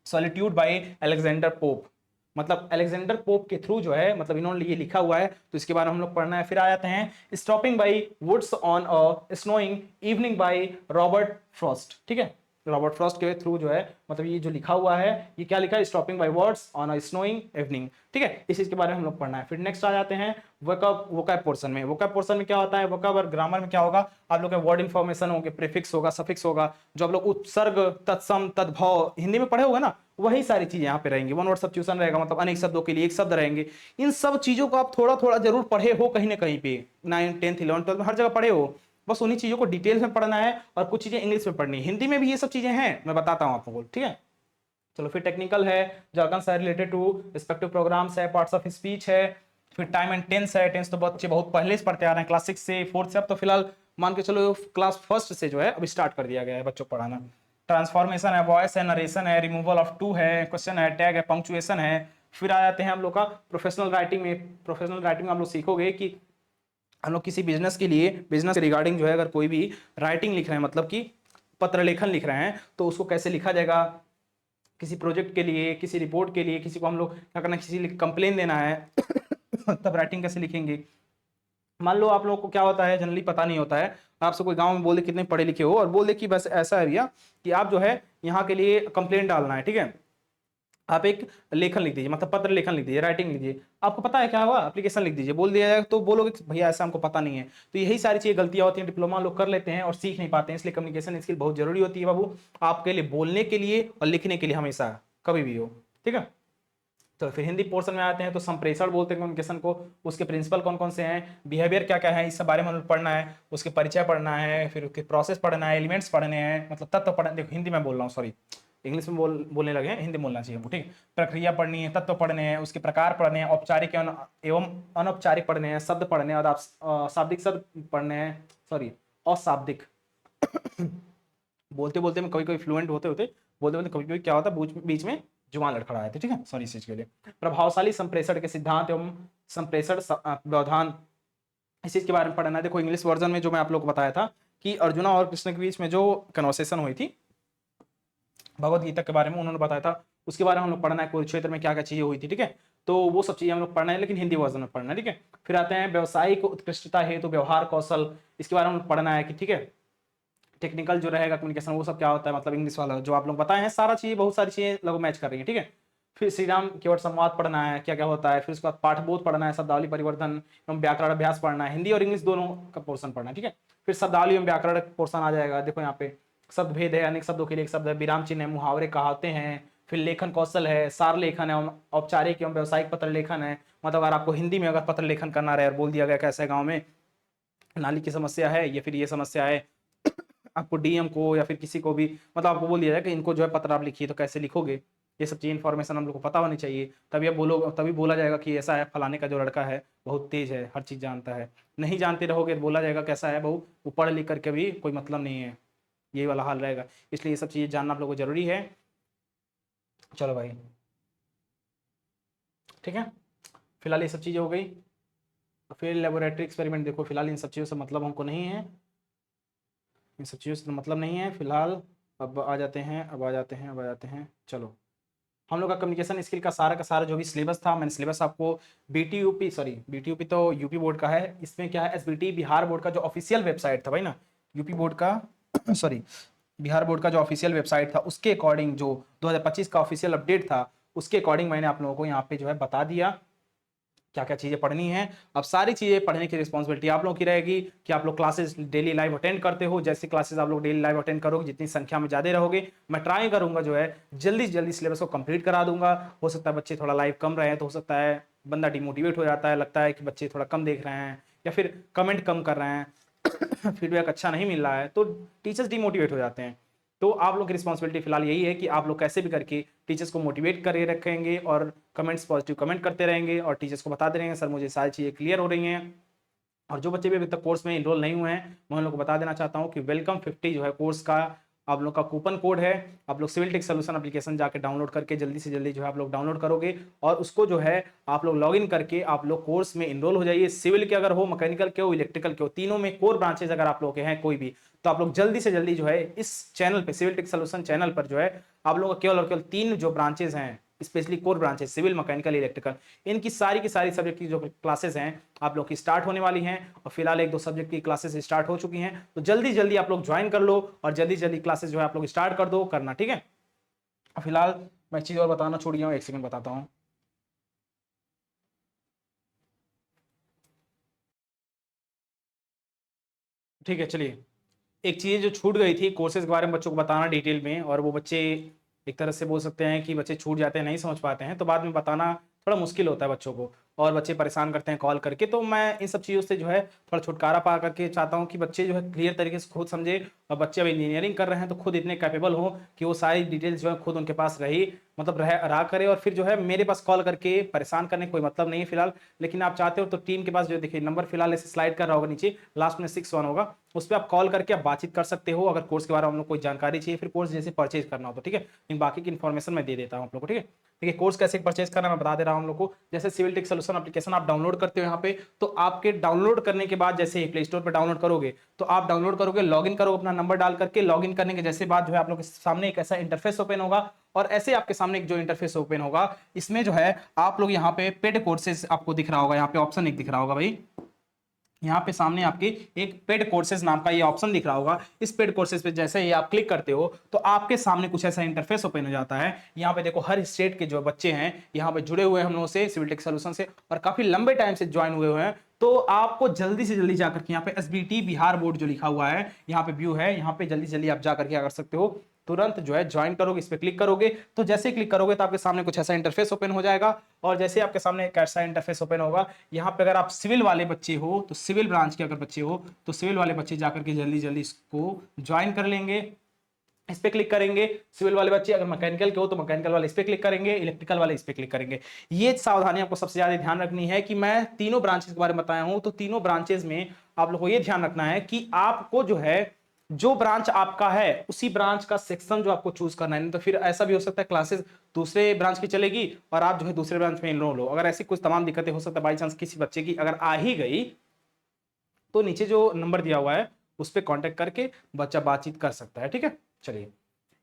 solitude by Alexander pope. मतलब अलेक्जेंडर पोप के थ्रू जो है, मतलब इन्होंने ये लिखा हुआ है, तो इसके बारे में हम लोग पढ़ना है। फिर आ जाते हैं stopping by woods on a snowing evening by Robert Frost, ठीक है। रॉबर्ट फ्रॉस्ट के थ्रू जो है, मतलब ये जो लिखा हुआ है, ये क्या लिखा है, stopping by words on a snowing evening, ठीक है। इस चीज के बारे में हम लोग पढ़ना है। फिर नेक्स्ट आ जाते हैं वोकैब पोर्शन में। वोकैब पोर्शन में क्या होता है, वोकैब और ग्रामर में क्या होगा, आप लोग के वर्ड इंफॉर्मेशन होंगे, प्रीफिक्स होगा, सफिक्स होगा, जो आप लोग उपसर्ग, तत्सम, तद्भव हिंदी में पढ़े होगा ना, वही सारी चीजें यहाँ पे रहेंगी। वन वर्ड सब्स्टिट्यूशन रहेगा, मतलब अनेक शब्दों के लिए एक शब्द रहेंगे। इन सब चीजों को आप थोड़ा थोड़ा जरूर पढ़े हो कहीं ना कहीं पे, 9th 10th 11th 12th में हर जगह पढ़े हो, बस उन्हीं चीजों को डिटेल्स में पढ़ना है, और कुछ चीजें इंग्लिश में पढ़नी है। हिंदी में भी ये सब चीजें हैं, मैं बताता हूँ आपको, ठीक है। चलो फिर टेक्निकल है, jargons है रिलेटेड टू रिस्पेक्टिव प्रोग्राम्स है, पार्ट्स ऑफ स्पीच है। फिर टाइम एंड टेंस है, टेंस तो बच्चे बहुत पहले से पढ़ते आ रहे हैं, क्लास 6 से 4th से, अब तो फिलहाल मान के चलो क्लास 1st से जो है अब स्टार्ट कर दिया गया है बच्चों को पढ़ाना। ट्रांसफॉर्मेशन है, वॉइस है, नरेशन है, रिमूवल ऑफ टू है, क्वेश्चन है, टैग है, पंक्चुएशन है। फिर आ जाते हैं हम लोग का प्रोफेशनल राइटिंग में। प्रोफेशनल राइटिंग में आप लोग सीखोगे कि हम लोग किसी बिजनेस के लिए, बिजनेस के रिगार्डिंग जो है अगर कोई भी राइटिंग लिख रहे हैं, मतलब कि पत्र लेखन लिख रहे हैं, तो उसको कैसे लिखा जाएगा, किसी प्रोजेक्ट के लिए, किसी रिपोर्ट के लिए, किसी को हम लोग क्या करना है, किसी कंप्लेन देना है तब राइटिंग कैसे लिखेंगे। मान लो आप लोगों को क्या होता है, जनरली पता नहीं होता है, आपसे कोई गांव में बोल दे कितने पढ़े लिखे हो, और बोल दे कि बस ऐसा है भैया कि आप जो है यहाँ के लिए कंप्लेन डालना है, ठीक है। आप एक लेखन लिख दीजिए, मतलब पत्र लेखन लिख दीजिए, राइटिंग लिखिए, आपको पता है क्या हुआ, एप्लीकेशन लिख दीजिए, बोल दिया जाएगा, तो बोलोगे कि भैया ऐसा हमको पता नहीं है। तो यही सारी चीजें गलतियां होती हैं, डिप्लोमा लोग कर लेते हैं और सीख नहीं पाते हैं, इसलिए कम्युनिकेशन स्किल बहुत जरूरी होती है बाबू, आपके लिए बोलने के लिए और लिखने के लिए, हमेशा कभी भी हो, ठीक है। तो फिर हिंदी पोर्शन में आते हैं, तो संप्रेषण बोलते हैं कम्युनिकेशन को, उसके प्रिंसिपल कौन कौन से हैं, बिहेवियर क्या क्या है, इस सब बारे में हमें पढ़ना है, उसके परिचय पढ़ना है, फिर उसके प्रोसेस पढ़ना है, एलिमेंट्स पढ़ने हैं, मतलब तत्व पढ़ना, देखो हिंदी में बोल रहा हूँ, सॉरी, इंग्लिश में बोलने लगे हैं, हिंदी बोलना चाहिए हमको, ठीक है। प्रक्रिया पढ़नी है, तत्व पढ़ने हैं, उसके प्रकार पढ़ने हैं, औपचारिक एवं अनौपचारिक पढ़ने हैं, शब्द पढ़ने हैं और शाब्दिक शब्द पढ़ने हैं, सॉरी अशाब्दिक। बोलते बोलते में कभी कभी फ्लुएंट होते होते बोलते बोलते कभी कभी क्या होता है बीच में जुबान लड़खड़ा जाते, ठीक है, सॉरी इस चीज के लिए। प्रभावशाली संप्रेषण के सिद्धांत एवं संप्रेषण व्यवधान, इस चीज के बारे में पढ़ना है। देखो इंग्लिश वर्जन में जो मैं आप लोग को बताया था कि अर्जुना और कृष्ण के बीच में जो कन्वर्सेशन हुई थी भगवत गीता के बारे में, उन्होंने बताया था, उसके बारे में हम लोग पढ़ना है, कुरुक्षेत्र में क्या क्या चीजें हुई थी, ठीक है। तो वो सब चीजें हम लोग पढ़ना है, लेकिन हिंदी वर्जन में पढ़ना है, ठीक है। फिर आते हैं व्यवसायिक उत्कृष्टता हेतु व्यवहार कौशल, इसके बारे में हम लोग पढ़ना है कि ठीक है, टेक्निकल जो रहेगा कम्युनिकेशन वो सब क्या होता है, मतलब इंग्लिश वाला जो आप लोग बताए हैं सारा चीजें, बहुत सारी चीजें लोग मैच कर रही है, ठीक है। फिर श्री राम केवट संवाद पढ़ना है, क्या क्या होता है। फिर उसके बाद पाठबोध पढ़ना है, शब्दावली परिवर्तन एवं व्याकरण अभ्यास पढ़ना है, हिंदी और इंग्लिश दोनों का पोर्शन पढ़ना है, ठीक है। फिर शब्दावली एवं व्याकरण पोर्शन आ जाएगा, देखो यहाँ पे शब्द भेद है, अनेक शब्दों के लिए एक शब्द है, विराम चिन्ह है, मुहावरे कहावते हैं। फिर लेखन कौशल है, सार लेखन है, औपचारिक एवं व्यवसायिक पत्र लेखन है, मतलब अगर आपको हिंदी में अगर पत्र लेखन करना रहे और बोल दिया गया कैसे गाँव में नाली की समस्या है या फिर ये समस्या है, आपको डीएम को या फिर किसी को भी मतलब आपको बोल दिया जाए कि इनको जो है पत्र आप लिखिए, तो कैसे लिखोगे, ये सब चीज इन्फॉर्मेशन हम लोग को पता होनी चाहिए, तभी आप बोलो, तभी बोला जाएगा कि ऐसा है, फलाने का जो लड़का है बहुत तेज है, हर चीज जानता है। नहीं जानते रहोगे तो बोला जाएगा कैसा है बहू, वो पढ़ लिख करके भी कोई मतलब नहीं है, ये वाला हाल रहेगा। इसलिए ये सब चीजें जानना आप लोगों को जरूरी है। चलो भाई, ठीक है, फिलहाल ये सब चीजें हो गई। फिर लेबोरेटरी एक्सपेरिमेंट देखो, फिलहाल इन सब चीज़ों से मतलब हमको नहीं है, इन सब चीज़ों से मतलब नहीं है फिलहाल। अब आ जाते हैं, चलो हम लोग का कम्युनिकेशन स्किल का सारा जो भी सिलेबस था, मैंने सिलेबस आपको बीटीयूपी तो यूपी बोर्ड का है, इसमें क्या है एसबीटी बिहार बोर्ड का जो ऑफिशियल वेबसाइट था भाई ना, यूपी बोर्ड का सॉरी बिहार बोर्ड का जो ऑफिशियल वेबसाइट था उसके अकॉर्डिंग जो 2025 का ऑफिशियल अपडेट था उसके अकॉर्डिंग मैंने आप लोगों को यहाँ पे जो है बता दिया क्या क्या चीजें पढ़नी है। अब सारी चीजें पढ़ने की रिस्पॉन्सिबिलिटी आप लोगों की रहेगी कि आप लोग क्लासेस डेली लाइव अटेंड करते हो, जैसे क्लासेस आप लोग डेली लाइव अटेंड करोगे जितनी संख्या में ज्यादा रहोगे, मैं ट्राई करूंगा जो है जल्दी से जल्दी सिलेबस को कंप्लीट करा दूंगा। हो सकता है बच्चे थोड़ा लाइव कम रहे हैं तो हो सकता है बंदा डिमोटिवेट हो जाता है, लगता है कि बच्चे थोड़ा कम देख रहे हैं या फिर कमेंट कम कर रहे हैं फीडबैक अच्छा नहीं मिल रहा है, तो टीचर्स डिमोटिवेट हो जाते हैं। तो आप लोग की रिस्पॉन्सिबिलिटी फिलहाल यही है कि आप लोग कैसे भी करके टीचर्स को मोटिवेट करे रखेंगे और कमेंट्स पॉजिटिव कमेंट करते रहेंगे और टीचर्स को बताते रहेंगे सर मुझे सारी चीज़ें क्लियर हो रही हैं। और जो बच्चे भी अभी तक कोर्स में इनरोल नहीं हुए हैं मैं उन लोग को बता देना चाहता हूँ कि वेलकम 50 जो है कोर्स का आप लोग का कूपन कोड है, आप लोग सिविल टेक सोल्यूशन एप्लीकेशन जाके डाउनलोड करके जल्दी से जल्दी जो है आप लोग डाउनलोड करोगे और उसको जो है आप लोग लॉगिन करके आप लोग कोर्स में इनरोल हो जाइए। सिविल के अगर हो, मैकेनिकल के हो, इलेक्ट्रिकल के हो, तीनों में कोर ब्रांचेज अगर आप लोग के हैं कोई भी, तो आप लोग जल्दी से जल्दी जो है इस चैनल पे सिविल टेक सोल्यूशन चैनल पर जो है आप लोगों का केवल और केवल 3 जो ब्रांचेज हैं specially core branches civil mechanical electrical, इनकी सारी की सारी सब्जेक्ट की जो क्लासेस हैं आप लोग की स्टार्ट होने वाली हैं और फिलहाल 1-2 सब्जेक्ट की क्लासेस स्टार्ट हो चुकी हैं, तो जल्दी जल्दी आप लोग ज्वाइन कर लो और जल्दी जल्दी क्लासेस जो है आप लोग स्टार्ट कर दो करना, ठीक है। फिलहाल मैं एक चीज और बताना छोड़ गया हूँ, एक सेकंड बताता हूँ। ठीक है चलिए, एक चीज जो छूट गई थी कोर्सेज के बारे में बच्चों को बताना डिटेल में, और वो बच्चे एक तरह से बोल सकते हैं कि बच्चे छूट जाते हैं, नहीं समझ पाते हैं तो बाद में बताना थोड़ा मुश्किल होता है बच्चों को और बच्चे परेशान करते हैं कॉल करके, तो मैं इन सब चीज़ों से जो है थोड़ा छुटकारा पा करके चाहता हूँ कि बच्चे जो है क्लियर तरीके से खुद समझे, और बच्चे अब इंजीनियरिंग कर रहे हैं तो खुद इतने कैपेबल हो कि वो सारी डिटेल्स जो है खुद उनके पास रही मतलब रहा करे, और फिर जो है मेरे पास कॉल करके परेशान करने कोई मतलब नहीं है फिलहाल। लेकिन आप चाहते हो तो टीम के पास जो देखिए नंबर फिलहाल ऐसे स्लाइड कर रहा होगा नीचे, लास्ट में 61 होगा, उस पर आप कॉल करके आप बातचीत कर सकते हो अगर कोर्स के बारे में हम लोग कोई जानकारी चाहिए, फिर कोर्स जैसे परचेज करना हो तो, ठीक है। इन बाकी की इन्फॉर्मेशन मैं दे देता हूँ आप लोग को, ठीक है। देखिए कोर्स कैसे परचेज करना मैं बता दे रहा हूं हम लोग को। जैसे सिविल टेक सोल्यूशन एप्लीकेशन आप डाउनलोड करते हो यहाँ पे, तो आपके डाउनलोड करने के बाद जैसे ही प्ले स्टोर पर डाउनलोड करोगे तो आप डाउनलोड करोगे, लॉगिन करोगे अपना नंबर डाल करके, लॉगिन करने के जैसे बाद जो है आप लोग के सामने एक ऐसा इंटरफेस ओपन होगा, और ऐसे आपके सामने एक जो इंटरफेस ओपन होगा इसमें जो है आप लोग यहाँ पे पेड कोर्सेज आपको दिख रहा होगा, यहाँ पे ऑप्शन एक दिख रहा होगा भाई, यहाँ पे सामने आपके एक पेड कोर्सेज नाम का ये ऑप्शन दिख रहा होगा। इस पेड कोर्सेज पे जैसे ही आप क्लिक करते हो तो आपके सामने कुछ ऐसा इंटरफेस ओपन हो जाता है। यहाँ पे देखो हर स्टेट के जो बच्चे हैं यहाँ पे जुड़े हुए हैं हम लोगों से सिविल टेक सोल्यूशन से और काफी लंबे टाइम से ज्वाइन हुए हुए हैं, तो आपको जल्दी से जल्दी जाकर के यहाँ पे एसबीटी बिहार बोर्ड जो लिखा हुआ है यहाँ पे व्यू है, यहाँ पे जल्दी जल्दी आप जाकर के कर सकते हो, तुरंत जो है ज्वाइन करोगे, इस पे क्लिक करोगे तो जैसे क्लिक करोगे तो आपके सामने कुछ ऐसा इंटरफेस ओपन हो जाएगा। और जैसे आपके सामने एक ऐसा इंटरफेस ओपन होगा, यहाँ पे अगर आप सिविल वाले बच्चे हो तो सिविल ब्रांच के अगर बच्चे हो तो सिविल वाले बच्चे जाकर के जल्दी जल्दी इसको ज्वाइन कर लेंगे। इस पे क्लिक करेंगे। सिविल वाले बच्चे अगर मैकेनिकल के हो तो मैकेनिकल वाले इस पे क्लिक करेंगे, इलेक्ट्रिकल वाले इस पे क्लिक करेंगे। ये सावधानी आपको सबसे ज्यादा ध्यान रखनी है कि मैं तीनों ब्रांचेस के बारे में बताया हूं, तो तीनों ब्रांचेस में आप लोगों को ये ध्यान रखना है कि आपको जो है जो ब्रांच आपका है उसी ब्रांच का सेक्शन जो आपको चूज करना है। नहीं तो फिर ऐसा भी हो सकता है क्लासेस दूसरे ब्रांच की चलेगी और आप जो है दूसरे ब्रांच में एनरोल हो। अगर ऐसी कुछ तमाम दिक्कतें हो सकता है, बाई चांस किसी बच्चे की अगर आ ही गई, तो नीचे जो नंबर दिया हुआ है उस पर कॉन्टेक्ट करके बच्चा बातचीत कर सकता है। ठीक है, चलिए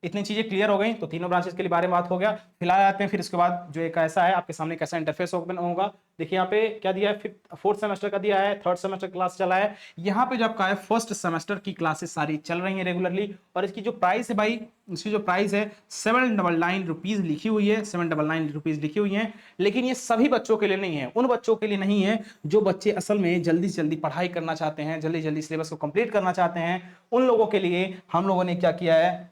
इतनी चीजें क्लियर हो गई, तो तीनों ब्रांचेस के लिए बारे में बात हो गया। फिलहाल आते हैं फिर इसके बाद जो एक ऐसा है आपके सामने कैसा इंटरफेस ओपन होगा। देखिए यहाँ पे क्या दिया है, फोर्थ सेमेस्टर का दिया है, थर्ड सेमेस्टर क्लास चला है। यहाँ पे जो आपका है फर्स्ट सेमेस्टर की क्लासेस सारी चल रही है रेगुलरली, और इसकी जो प्राइस है भाई, इसकी जो प्राइस है 799 रुपीज लिखी हुई है, 799 रुपीज लिखी हुई है। लेकिन ये सभी बच्चों के लिए नहीं है, उन बच्चों के लिए नहीं है जो बच्चे असल में जल्दी से जल्दी पढ़ाई करना चाहते हैं, जल्दी जल्दी सिलेबस को कंप्लीट करना चाहते हैं। उन लोगों के लिए हम लोगों ने क्या किया है,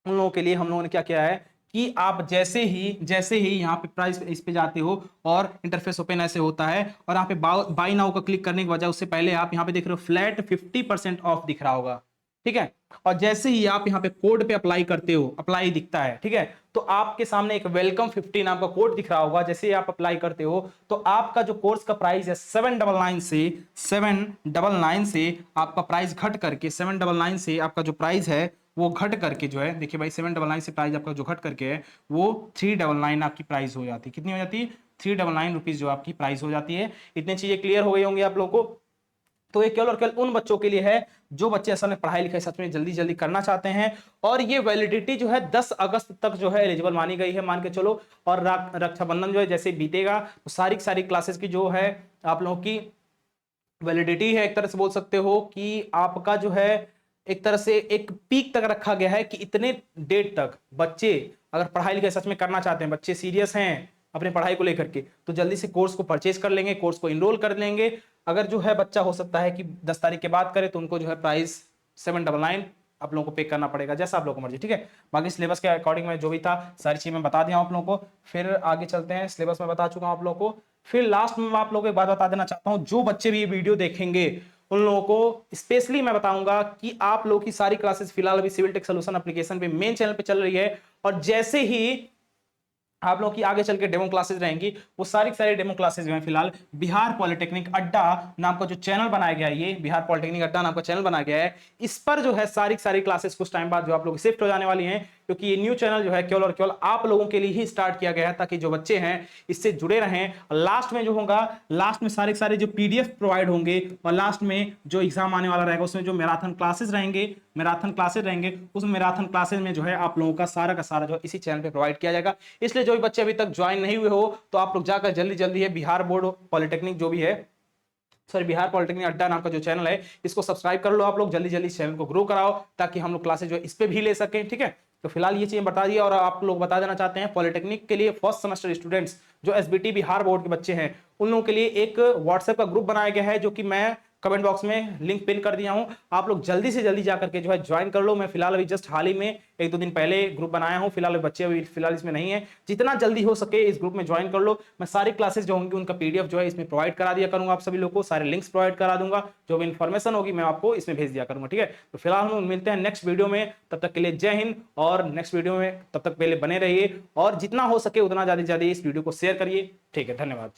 उन लोगों के लिए हम लोगों ने क्या किया है कि आप जैसे ही यहाँ पे प्राइस इस पे जाते हो और इंटरफेस ओपन ऐसे होता है, और यहाँ पे बाई नाउ का क्लिक करने की वजह उससे पहले आप यहाँ पे देख रहे हो फ्लैट 50% ऑफ दिख रहा होगा। ठीक है, और जैसे ही आप यहाँ पे कोड पे अप्लाई करते हो, अप्लाई दिखता है, ठीक है, तो आपके सामने एक वेलकम 50 नाम का कोड दिख रहा होगा। जैसे ही आप अप्लाई करते हो तो आपका जो कोर्स का प्राइस है 799 से आपका प्राइस घट करके 799 से आपका जो प्राइस है वो घट करके जो है, देखिए भाई 799 से प्राइस आपका जो घट करके है वो 399 आपकी प्राइस हो जाती है। कितनी हो जाती है, 399 रुपीज जो आपकी प्राइस हो जाती है। इतनी चीजें क्लियर हो गई होंगी आप लोगों को। तो ये केवल और केवल उन बच्चों के लिए है जो बच्चे असल में पढ़ाई लिखाई सच में जल्दी जल्दी करना चाहते हैं, और ये वैलिडिटी जो है 10 अगस्त तक जो है एलिजिबल मानी गई है, मान के चलो। और रक्षाबंधन जो है जैसे बीतेगा तो सारी सारी क्लासेस की जो है आप लोगों की वैलिडिटी है, एक तरह से बोल सकते हो कि आपका जो है एक तरह से एक पीक तक रखा गया है कि इतने डेट तक बच्चे अगर पढ़ाई लिखाई सच में करना चाहते हैं, बच्चे सीरियस हैं अपने पढ़ाई को लेकर के, तो जल्दी से कोर्स को परचेज कर लेंगे, कोर्स को इनरोल कर लेंगे। अगर जो है बच्चा हो सकता है कि 10 तारीख के बाद करे तो उनको जो है प्राइस 799 आप लोगों को पे करना पड़ेगा, जैसा आप लोगों को मर्जी। ठीक है, बाकी सिलेबस के अकॉर्डिंग में जो भी था सारी चीज मैं बता दिया आप लोगों को। फिर आगे चलते हैं, सिलेबस में बता चुका हूं आप लोगों को। फिर लास्ट में मैं आप लोगों को एक बात बता देना चाहता हूं, जो बच्चे भी ये वीडियो देखेंगे उन लोगों को स्पेशली मैं बताऊंगा कि आप लोगों की सारी क्लासेस फिलहाल अभी सिविल टेक सॉल्यूशन एप्लीकेशन पे मेन चैनल पे चल रही है, और जैसे ही आप लोगों की आगे चल के डेमो क्लासेस रहेंगी, वो सारी डेमो क्लासेस जो हैं फिलहाल बिहार पॉलिटेक्निक अड्डा नाम का जो चैनल बनाया गया है, ये बिहार पॉलिटेक्निक अड्डा नाम का चैनल बनाया गया है, इस पर जो है सारी क्लासेस कुछ टाइम बाद जो आप लोग शिफ्ट हो जाने वाली हैं, क्योंकि ये न्यू चैनल जो है केवल और केवल आप लोगों के लिए ही स्टार्ट किया गया है, ताकि जो बच्चे हैं इससे जुड़े रहें। लास्ट में जो होगा, लास्ट में सारे जो पीडीएफ प्रोवाइड होंगे, और लास्ट में जो एग्जाम आने वाला रहेगा उसमें जो मैराथन क्लासेस रहेंगे उस मैराथन क्लासेस में जो है आप लोगों का सारा जो इसी चैनल पे प्रोवाइड किया जाएगा। इसलिए जो भी बच्चे अभी तक ज्वाइन नहीं हुए हो तो आप लोग जाकर जल्दी है बिहार बोर्ड पॉलिटेक्निक जो भी है, सॉरी बिहार पॉलिटेक्निक अड्डा नाम का जो चैनल है, इसको सब्सक्राइब कर लो आप लोग, जल्दी इस चैनल को ग्रो कराओ ताकि हम लोग क्लासेस जो है इस पे भी ले सकें। ठीक है, तो फिलहाल ये चीजें बता दिया, और आप लोग बता देना चाहते हैं पॉलिटेक्निक के लिए फर्स्ट सेमेस्टर स्टूडेंट्स जो एसबीटी बिहार बोर्ड के बच्चे हैं उन लोगों के लिए एक व्हाट्सएप का ग्रुप बनाया गया है, जो कि मैं कमेंट बॉक्स में लिंक पिन कर दिया हूं। आप लोग जल्दी से जल्दी जाकर के जो है ज्वाइन कर लो। मैं फिलहाल अभी जस्ट हाल ही में 1-2 दिन पहले ग्रुप बनाया हूं, फिलहाल बच्चे अभी फिलहाल इसमें नहीं है। जितना जल्दी हो सके इस ग्रुप में ज्वाइन कर लो। मैं सारी क्लासेस जो होंगी उनका पीडीएफ जो है इसमें प्रोवाइड करा दिया करूंगा, आप सभी लोग को सारे लिंक्स प्रोवाइड करा दूंगा, जो भी इन्फॉर्मेशन होगी मैं आपको इसमें भेज दिया करूंगा। ठीक है, तो फिलहाल हम मिलते हैं नेक्स्ट वीडियो में, तब तक के लिए जय हिंद। और नेक्स्ट वीडियो में तब तक पहले बने रहिए, और जितना हो सके उतना ज्यादा इस वीडियो को शेयर करिए। ठीक है, धन्यवाद।